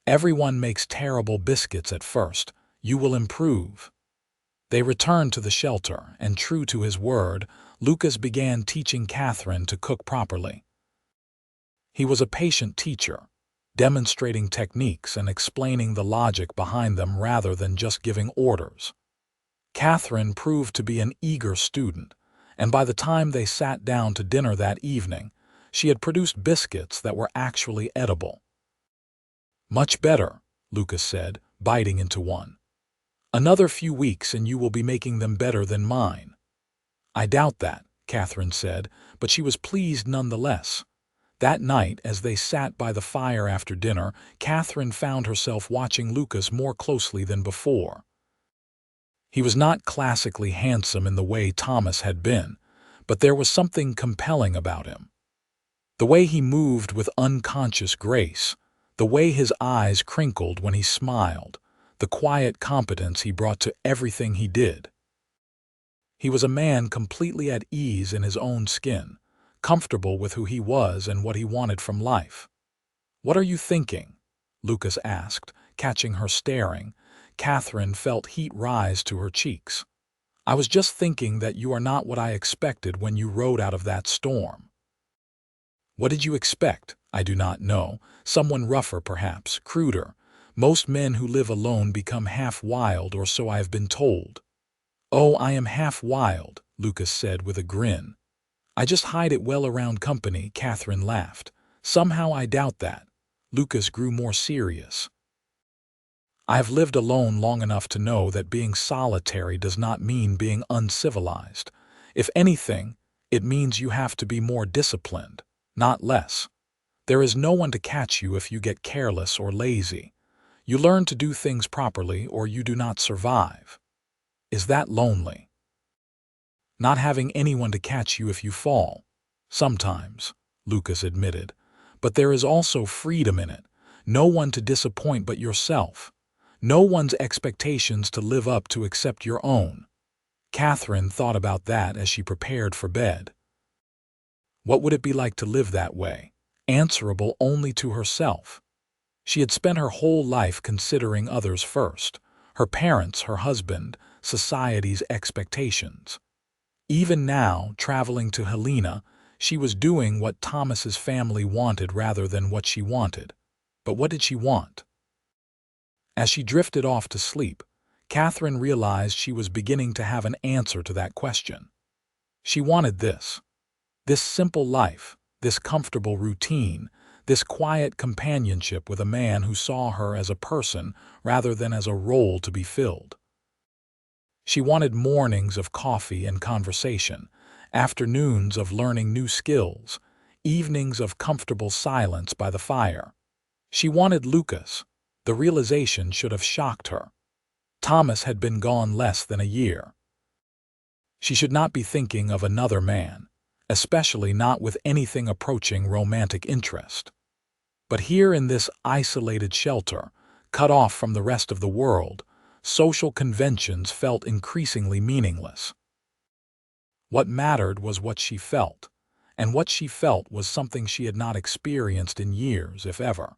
Everyone makes terrible biscuits at first. You will improve." They returned to the shelter, and true to his word, Lucas began teaching Katherine to cook properly. He was a patient teacher, demonstrating techniques and explaining the logic behind them rather than just giving orders. Katherine proved to be an eager student, and by the time they sat down to dinner that evening, she had produced biscuits that were actually edible. "Much better," Lucas said, biting into one. "Another few weeks and you will be making them better than mine." "I doubt that," Katherine said, but she was pleased nonetheless. That night, as they sat by the fire after dinner, Katherine found herself watching Lucas more closely than before. He was not classically handsome in the way Thomas had been, but there was something compelling about him. The way he moved with unconscious grace, the way his eyes crinkled when he smiled, the quiet competence he brought to everything he did. He was a man completely at ease in his own skin, comfortable with who he was and what he wanted from life. "What are you thinking?" Lucas asked, catching her staring. Katherine felt heat rise to her cheeks. "I was just thinking that you are not what I expected when you rode out of that storm." "What did you expect?" "I do not know. Someone rougher, perhaps, cruder. Most men who live alone become half wild, or so I have been told. Oh, I am half wild, Lucas said with a grin. I just hide it well around company, Katherine laughed. Somehow I doubt that. Lucas grew more serious. I have lived alone long enough to know that being solitary does not mean being uncivilized. If anything, it means you have to be more disciplined, not less. There is no one to catch you if you get careless or lazy. You learn to do things properly or you do not survive. Is that lonely? Not having anyone to catch you if you fall. Sometimes, Lucas admitted. But there is also freedom in it. No one to disappoint but yourself. No one's expectations to live up to except your own. Katherine thought about that as she prepared for bed. What would it be like to live that way, answerable only to herself? She had spent her whole life considering others first, her parents, her husband, society's expectations. Even now, traveling to Helena, she was doing what Thomas's family wanted rather than what she wanted. But what did she want? As she drifted off to sleep, Katherine realized she was beginning to have an answer to that question. She wanted this simple life, this comfortable routine, this quiet companionship with a man who saw her as a person rather than as a role to be filled. She wanted mornings of coffee and conversation, afternoons of learning new skills, evenings of comfortable silence by the fire. She wanted Lucas. The realization should have shocked her. Thomas had been gone less than a year. She should not be thinking of another man, especially not with anything approaching romantic interest. But here in this isolated shelter, cut off from the rest of the world, social conventions felt increasingly meaningless. What mattered was what she felt, and what she felt was something she had not experienced in years, if ever.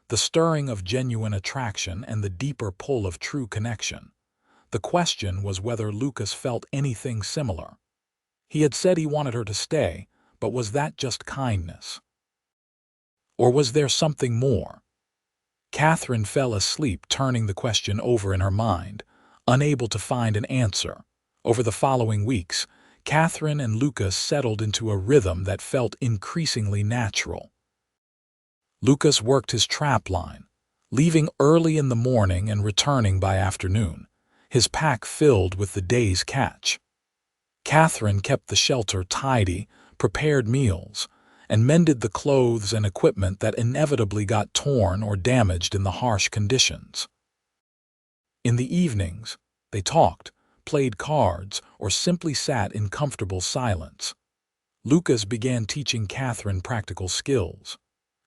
The stirring of genuine attraction and the deeper pull of true connection. The question was whether Lucas felt anything similar. He had said he wanted her to stay, but was that just kindness? Or was there something more? Katherine fell asleep, turning the question over in her mind, unable to find an answer. Over the following weeks, Katherine and Lucas settled into a rhythm that felt increasingly natural. Lucas worked his trap line, leaving early in the morning and returning by afternoon, his pack filled with the day's catch. Katherine kept the shelter tidy, prepared meals, and mended the clothes and equipment that inevitably got torn or damaged in the harsh conditions. In the evenings, they talked, played cards, or simply sat in comfortable silence. Lucas began teaching Katherine practical skills.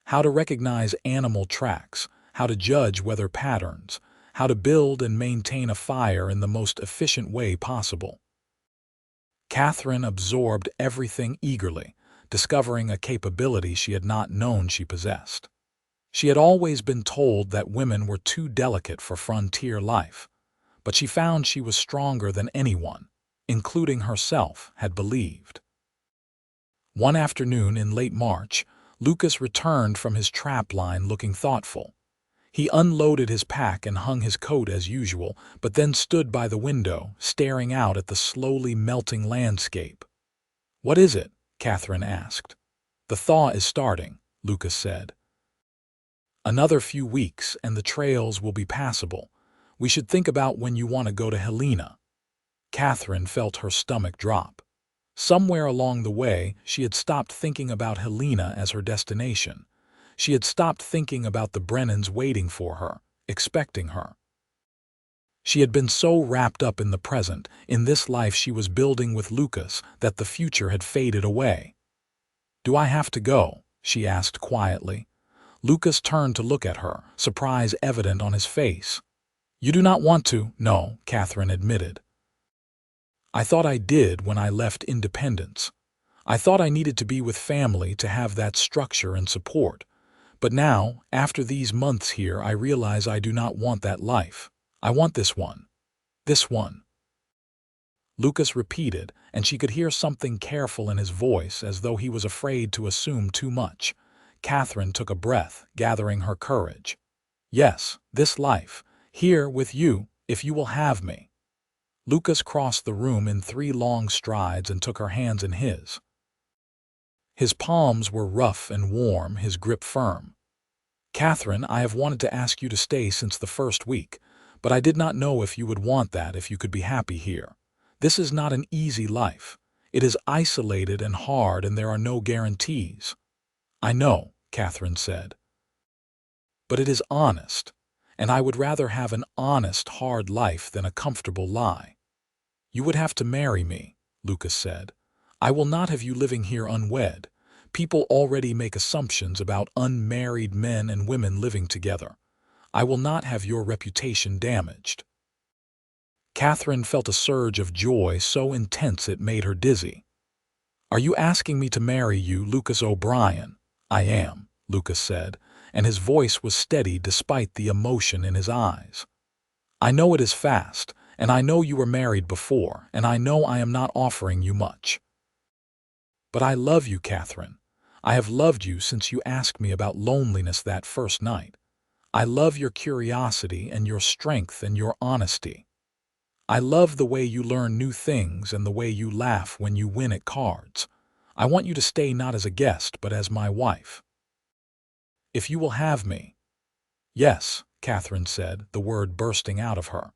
How to recognize animal tracks, how to judge weather patterns, how to build and maintain a fire in the most efficient way possible. Katherine absorbed everything eagerly, discovering a capability she had not known she possessed. She had always been told that women were too delicate for frontier life, but she found she was stronger than anyone, including herself, had believed. One afternoon in late March, Lucas returned from his trap line looking thoughtful. He unloaded his pack and hung his coat as usual, but then stood by the window, staring out at the slowly melting landscape. "What is it?" Katherine asked. "The thaw is starting," Lucas said. "Another few weeks and the trails will be passable. We should think about when you want to go to Helena." Katherine felt her stomach drop. Somewhere along the way, she had stopped thinking about Helena as her destination. She had stopped thinking about the Brennans waiting for her, expecting her. She had been so wrapped up in the present, in this life she was building with Lucas, that the future had faded away. "Do I have to go?" she asked quietly. Lucas turned to look at her, surprise evident on his face. "You do not want to?" "No," Katherine admitted. "I thought I did when I left Independence. I thought I needed to be with family to have that structure and support. But now, after these months here, I realize I do not want that life. I want this one. This one." Lucas repeated, and she could hear something careful in his voice, as though he was afraid to assume too much. Katherine took a breath, gathering her courage. Yes, this life, here with you, if you will have me. Lucas crossed the room in 3 long strides and took her hands in his. His palms were rough and warm, his grip firm. Katherine, I have wanted to ask you to stay since the first week, but I did not know if you would want that, if you could be happy here. This is not an easy life. It is isolated and hard, and there are no guarantees. I know, Katherine said. But it is honest, and I would rather have an honest, hard life than a comfortable lie. You would have to marry me, Lucas said. I will not have you living here unwed. People already make assumptions about unmarried men and women living together. I will not have your reputation damaged. Katherine felt a surge of joy so intense it made her dizzy. Are you asking me to marry you, Lucas O'Brien? I am, Lucas said, and his voice was steady despite the emotion in his eyes. I know it is fast, and I know you were married before, and I know I am not offering you much. But I love you, Katherine. I have loved you since you asked me about loneliness that first night. I love your curiosity and your strength and your honesty. I love the way you learn new things and the way you laugh when you win at cards. I want you to stay not as a guest but as my wife. If you will have me. Yes, Katherine said, the word bursting out of her.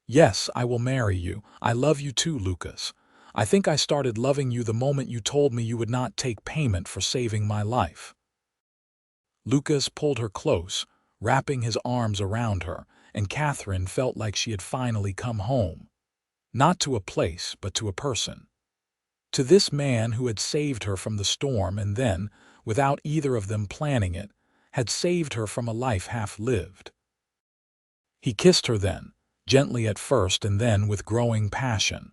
Yes, I will marry you. I love you too, Lucas. I think I started loving you the moment you told me you would not take payment for saving my life. Lucas pulled her close, wrapping his arms around her, and Katherine felt like she had finally come home. Not to a place, but to a person. To this man who had saved her from the storm and then, without either of them planning it, had saved her from a life half lived. He kissed her then, gently at first and then with growing passion.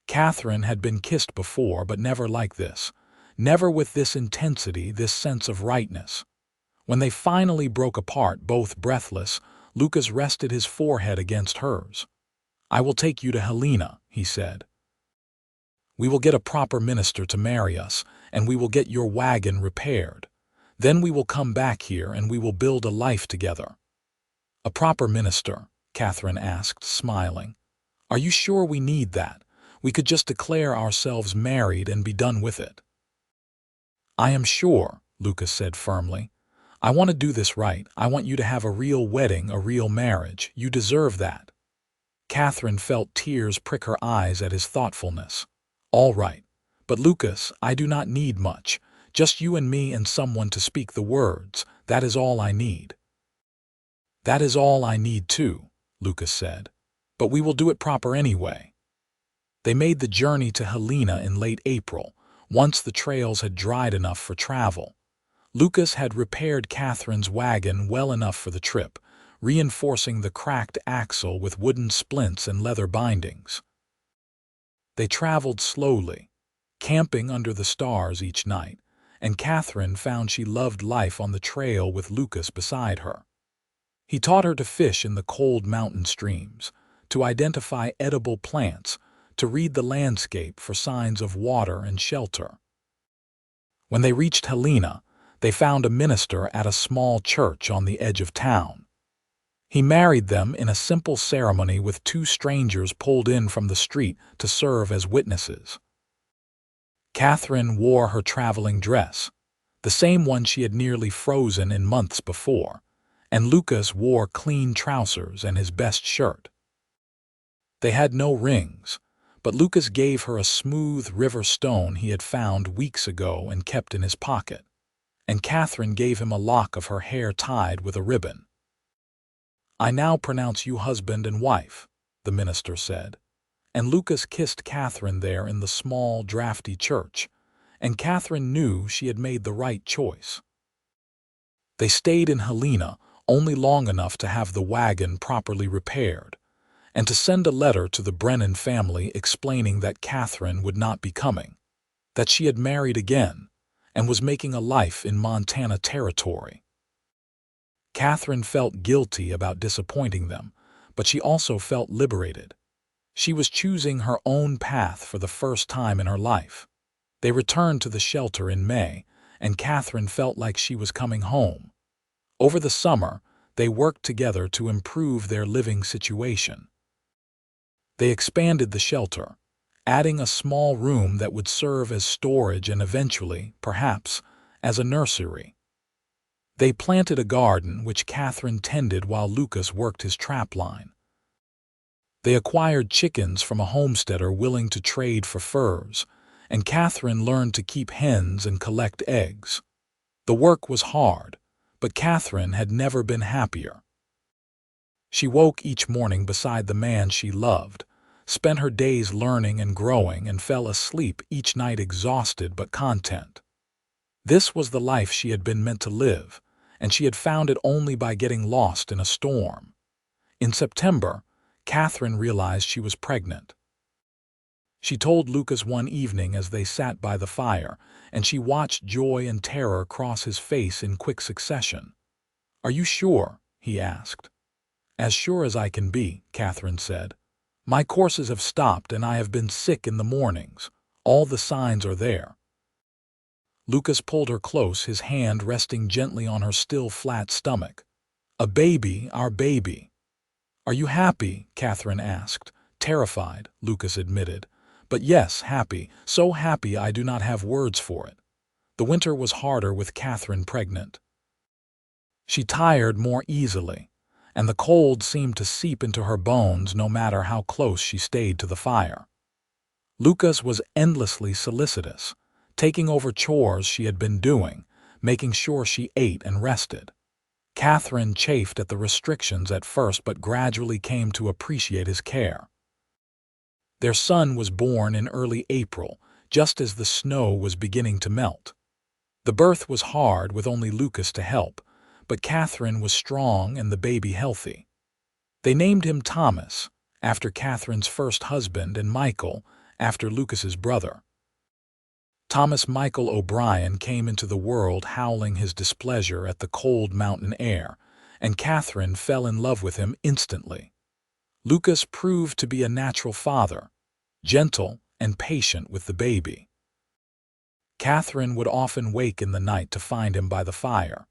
Katherine had been kissed before, but never like this. Never with this intensity, this sense of rightness. When they finally broke apart, both breathless, Lucas rested his forehead against hers. I will take you to Helena, he said. We will get a proper minister to marry us, and we will get your wagon repaired. Then we will come back here and we will build a life together. A proper minister? Katherine asked, smiling. Are you sure we need that? We could just declare ourselves married and be done with it. I am sure, Lucas said firmly. I want to do this right. I want you to have a real wedding, a real marriage. You deserve that. Katherine felt tears prick her eyes at his thoughtfulness. All right. But Lucas, I do not need much. Just you and me and someone to speak the words. That is all I need. That is all I need too, Lucas said. But we will do it proper anyway. They made the journey to Helena in late April, once the trails had dried enough for travel. Lucas had repaired Katherine's wagon well enough for the trip, reinforcing the cracked axle with wooden splints and leather bindings. They traveled slowly, camping under the stars each night, and Katherine found she loved life on the trail with Lucas beside her. He taught her to fish in the cold mountain streams, to identify edible plants, to read the landscape for signs of water and shelter. When they reached Helena, they found a minister at a small church on the edge of town. He married them in a simple ceremony with 2 strangers pulled in from the street to serve as witnesses. Katherine wore her traveling dress, the same one she had nearly frozen in months before, and Lucas wore clean trousers and his best shirt. They had no rings, but Lucas gave her a smooth river stone he had found weeks ago and kept in his pocket, and Katherine gave him a lock of her hair tied with a ribbon. I now pronounce you husband and wife, the minister said, and Lucas kissed Katherine there in the small, drafty church, and Katherine knew she had made the right choice. They stayed in Helena only long enough to have the wagon properly repaired, and to send a letter to the Brennan family explaining that Katherine would not be coming, that she had married again, and was making a life in Montana territory. Katherine felt guilty about disappointing them, but she also felt liberated. She was choosing her own path for the first time in her life. They returned to the shelter in May, and Katherine felt like she was coming home. Over the summer, they worked together to improve their living situation. They expanded the shelter, adding a small room that would serve as storage and eventually, perhaps, as a nursery. They planted a garden which Katherine tended while Lucas worked his trapline. They acquired chickens from a homesteader willing to trade for furs, and Katherine learned to keep hens and collect eggs. The work was hard, but Katherine had never been happier. She woke each morning beside the man she loved, spent her days learning and growing, and fell asleep each night exhausted but content. This was the life she had been meant to live, and she had found it only by getting lost in a storm. In September, Katherine realized she was pregnant. She told Lucas one evening as they sat by the fire, and she watched joy and terror cross his face in quick succession. "Are you sure?" he asked. "As sure as I can be," Katherine said. "My courses have stopped and I have been sick in the mornings. All the signs are there." Lucas pulled her close, his hand resting gently on her still flat stomach. "A baby, our baby." "Are you happy?" Katherine asked. "Terrified," Lucas admitted. "But yes, happy, so happy I do not have words for it." The winter was harder with Katherine pregnant. She tired more easily, and the cold seemed to seep into her bones no matter how close she stayed to the fire. Lucas was endlessly solicitous, taking over chores she had been doing, making sure she ate and rested. Katherine chafed at the restrictions at first but gradually came to appreciate his care. Their son was born in early April, just as the snow was beginning to melt. The birth was hard with only Lucas to help, but Katherine was strong and the baby healthy. They named him Thomas, after Katherine's first husband, and Michael, after Lucas's brother. Thomas Michael O'Brien came into the world howling his displeasure at the cold mountain air, and Katherine fell in love with him instantly. Lucas proved to be a natural father, gentle and patient with the baby. Katherine would often wake in the night to find him by the fire,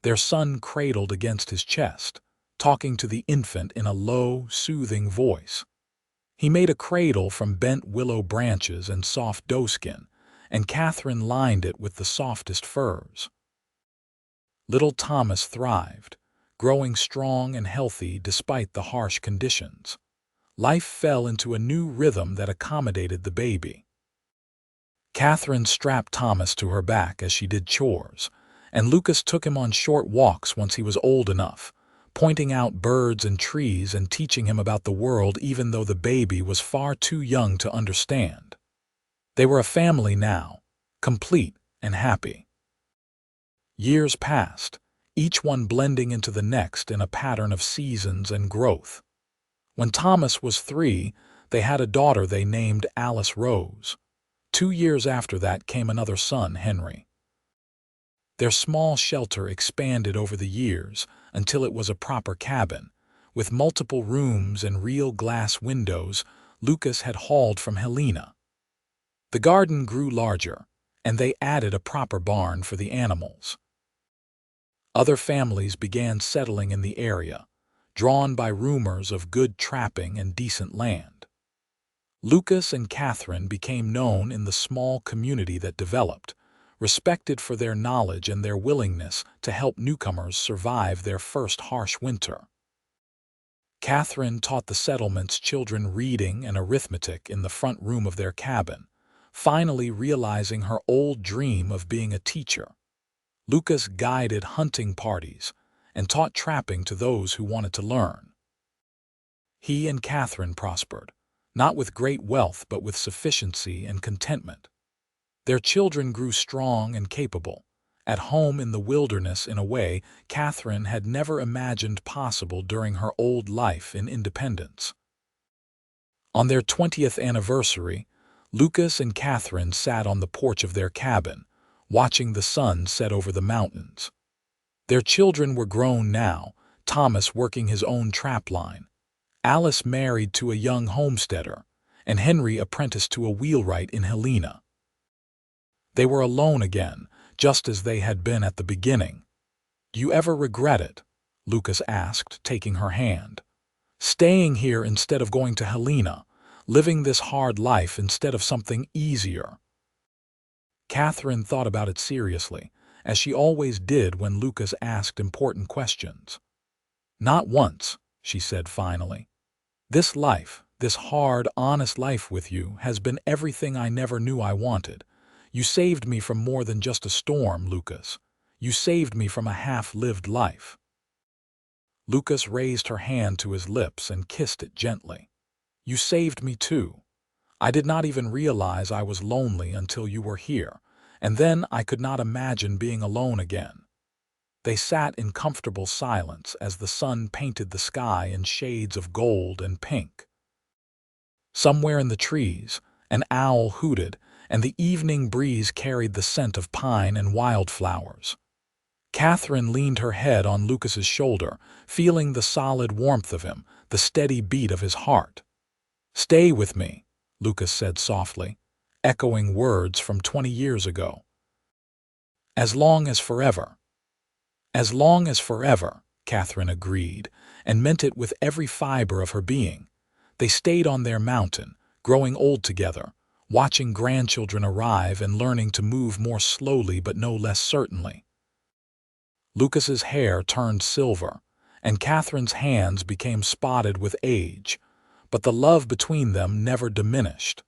their son cradled against his chest, talking to the infant in a low, soothing voice. He made a cradle from bent willow branches and soft doeskin, and Katherine lined it with the softest furs. Little Thomas thrived, growing strong and healthy despite the harsh conditions. Life fell into a new rhythm that accommodated the baby. Katherine strapped Thomas to her back as she did chores, and Lucas took him on short walks once he was old enough, pointing out birds and trees and teaching him about the world even though the baby was far too young to understand. They were a family now, complete and happy. Years passed, each one blending into the next in a pattern of seasons and growth. When Thomas was 3, they had a daughter they named Alice Rose. 2 years after that came another son, Henry. Their small shelter expanded over the years until it was a proper cabin, with multiple rooms and real glass windows Lucas had hauled from Helena. The garden grew larger, and they added a proper barn for the animals. Other families began settling in the area, drawn by rumors of good trapping and decent land. Lucas and Katherine became known in the small community that developed, respected for their knowledge and their willingness to help newcomers survive their first harsh winter. Katherine taught the settlement's children reading and arithmetic in the front room of their cabin, finally realizing her old dream of being a teacher. Lucas guided hunting parties and taught trapping to those who wanted to learn. He and Katherine prospered, not with great wealth but with sufficiency and contentment. Their children grew strong and capable, at home in the wilderness in a way Katherine had never imagined possible during her old life in independence. On their 20th anniversary, Lucas and Katherine sat on the porch of their cabin, watching the sun set over the mountains. Their children were grown now, Thomas working his own trapline, Alice married to a young homesteader, and Henry apprenticed to a wheelwright in Helena. They were alone again, just as they had been at the beginning. "Do you ever regret it?" Lucas asked, taking her hand. "Staying here instead of going to Helena, living this hard life instead of something easier." Katherine thought about it seriously, as she always did when Lucas asked important questions. "Not once," she said finally. "This life, this hard, honest life with you, has been everything I never knew I wanted. You saved me from more than just a storm, Lucas. You saved me from a half-lived life." Lucas raised her hand to his lips and kissed it gently. "You saved me too. I did not even realize I was lonely until you were here, and then I could not imagine being alone again." They sat in comfortable silence as the sun painted the sky in shades of gold and pink. Somewhere in the trees, an owl hooted, and the evening breeze carried the scent of pine and wildflowers. Katherine leaned her head on Lucas's shoulder, feeling the solid warmth of him, the steady beat of his heart. "Stay with me," Lucas said softly, echoing words from 20 years ago. "As long as forever." "As long as forever," Katherine agreed, and meant it with every fiber of her being. They stayed on their mountain, growing old together, watching grandchildren arrive and learning to move more slowly but no less certainly. Lucas's hair turned silver, and Katherine's hands became spotted with age, but the love between them never diminished.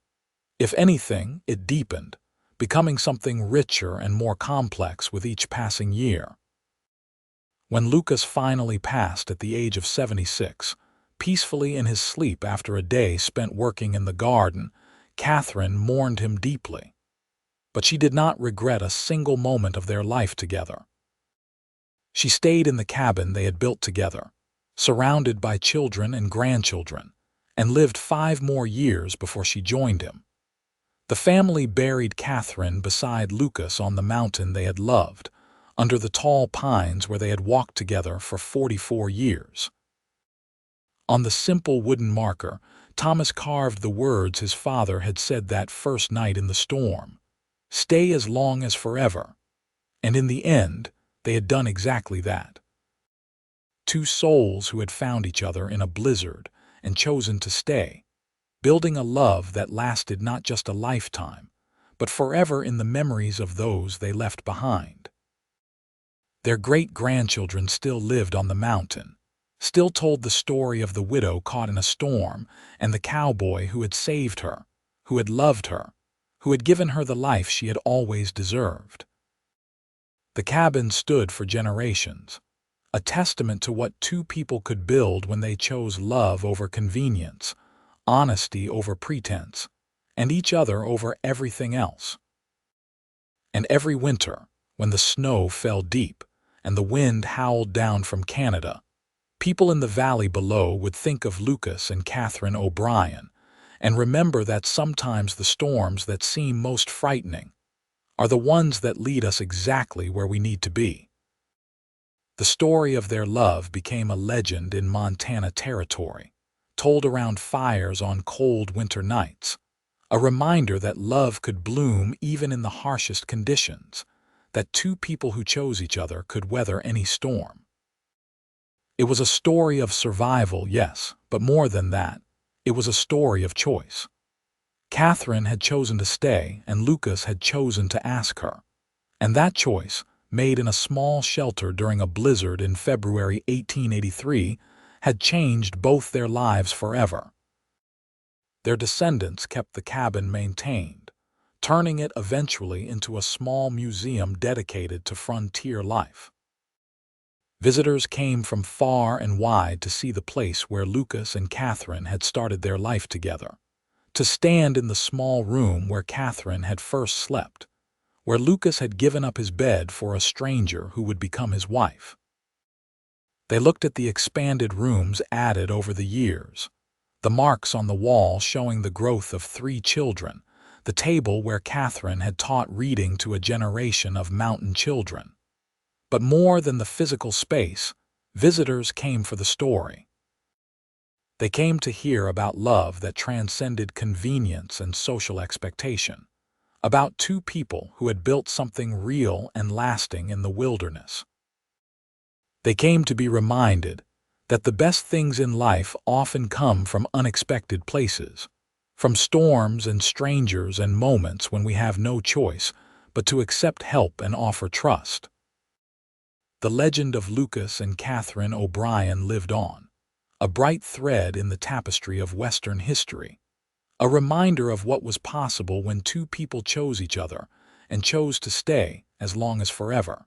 If anything, it deepened, becoming something richer and more complex with each passing year. When Lucas finally passed at the age of 76, peacefully in his sleep after a day spent working in the garden, Katherine mourned him deeply. But she did not regret a single moment of their life together. She stayed in the cabin they had built together, surrounded by children and grandchildren, and lived 5 more years before she joined him. The family buried Katherine beside Lucas on the mountain they had loved, under the tall pines where they had walked together for 44 years. On the simple wooden marker, Thomas carved the words his father had said that first night in the storm: "Stay as long as forever." And in the end, they had done exactly that. Two souls who had found each other in a blizzard and chosen to stay, building a love that lasted not just a lifetime, but forever in the memories of those they left behind. Their great-grandchildren still lived on the mountain, still told the story of the widow caught in a storm and the cowboy who had saved her, who had loved her, who had given her the life she had always deserved. The cabin stood for generations, a testament to what two people could build when they chose love over convenience, honesty over pretense, and each other over everything else. And every winter, when the snow fell deep and the wind howled down from Canada, people in the valley below would think of Lucas and Katherine O'Brien and remember that sometimes the storms that seem most frightening are the ones that lead us exactly where we need to be. The story of their love became a legend in Montana territory, told around fires on cold winter nights, a reminder that love could bloom even in the harshest conditions, that two people who chose each other could weather any storm. It was a story of survival, yes, but more than that, it was a story of choice. Katherine had chosen to stay, and Lucas had chosen to ask her. And that choice, made in a small shelter during a blizzard in February 1883, had changed both their lives forever. Their descendants kept the cabin maintained, turning it eventually into a small museum dedicated to frontier life. Visitors came from far and wide to see the place where Lucas and Katherine had started their life together, to stand in the small room where Katherine had first slept, where Lucas had given up his bed for a stranger who would become his wife. They looked at the expanded rooms added over the years, the marks on the wall showing the growth of 3 children, the table where Katherine had taught reading to a generation of mountain children. But more than the physical space, visitors came for the story. They came to hear about love that transcended convenience and social expectation, about two people who had built something real and lasting in the wilderness. They came to be reminded that the best things in life often come from unexpected places, from storms and strangers and moments when we have no choice but to accept help and offer trust. The legend of Lucas and Katherine O'Brien lived on, a bright thread in the tapestry of Western history, a reminder of what was possible when two people chose each other and chose to stay as long as forever.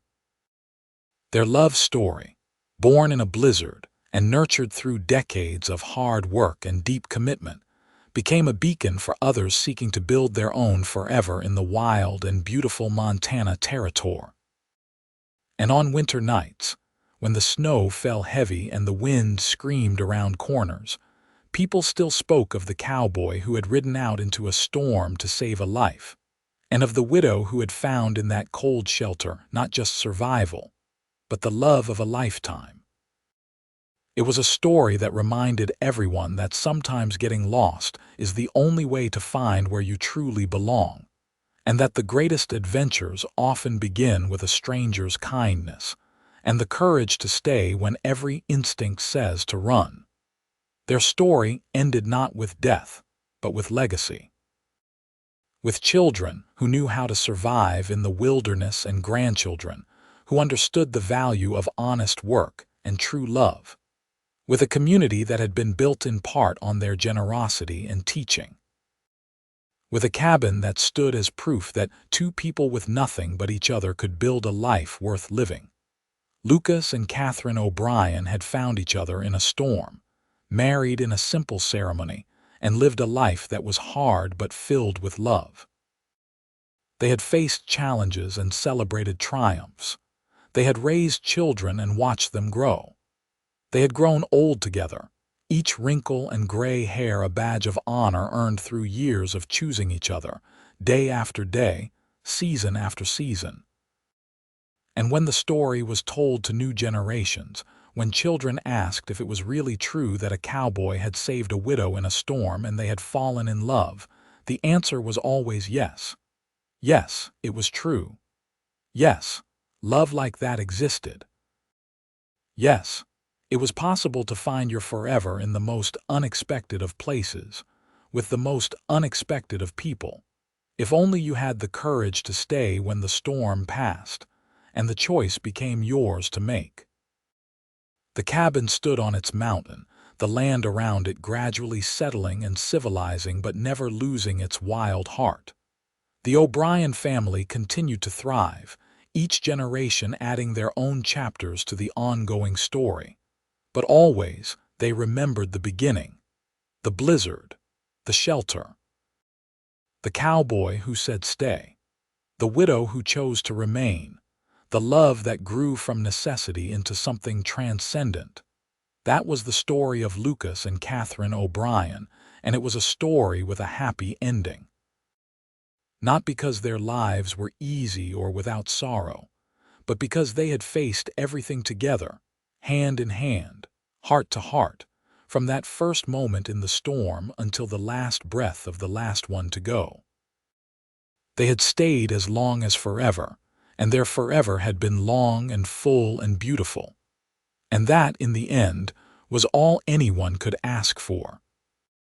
Their love story, born in a blizzard and nurtured through decades of hard work and deep commitment, became a beacon for others seeking to build their own forever in the wild and beautiful Montana territory. And on winter nights, when the snow fell heavy and the wind screamed around corners, people still spoke of the cowboy who had ridden out into a storm to save a life, and of the widow who had found in that cold shelter not just survival, but the love of a lifetime. It was a story that reminded everyone that sometimes getting lost is the only way to find where you truly belong, and that the greatest adventures often begin with a stranger's kindness and the courage to stay when every instinct says to run. Their story ended not with death, but with legacy. With children who knew how to survive in the wilderness and grandchildren who understood the value of honest work and true love. With a community that had been built in part on their generosity and teaching. With a cabin that stood as proof that two people with nothing but each other could build a life worth living. Lucas and Katherine O'Brien had found each other in a storm, married in a simple ceremony, and lived a life that was hard but filled with love. They had faced challenges and celebrated triumphs. They had raised children and watched them grow. They had grown old together, each wrinkle and gray hair a badge of honor earned through years of choosing each other, day after day, season after season. And when the story was told to new generations, when children asked if it was really true that a cowboy had saved a widow in a storm and they had fallen in love, the answer was always yes. Yes, it was true. Yes, love like that existed. Yes, it was possible to find your forever in the most unexpected of places, with the most unexpected of people, if only you had the courage to stay when the storm passed, and the choice became yours to make. The cabin stood on its mountain, the land around it gradually settling and civilizing but never losing its wild heart. The O'Brien family continued to thrive, each generation adding their own chapters to the ongoing story. But always they remembered the beginning, the blizzard, the shelter, the cowboy who said stay, the widow who chose to remain, the love that grew from necessity into something transcendent. That was the story of Lucas and Katherine O'Brien, and it was a story with a happy ending. Not because their lives were easy or without sorrow, but because they had faced everything together, hand in hand, heart to heart, from that first moment in the storm until the last breath of the last one to go. They had stayed as long as forever, and their forever had been long and full and beautiful. And that, in the end, was all anyone could ask for.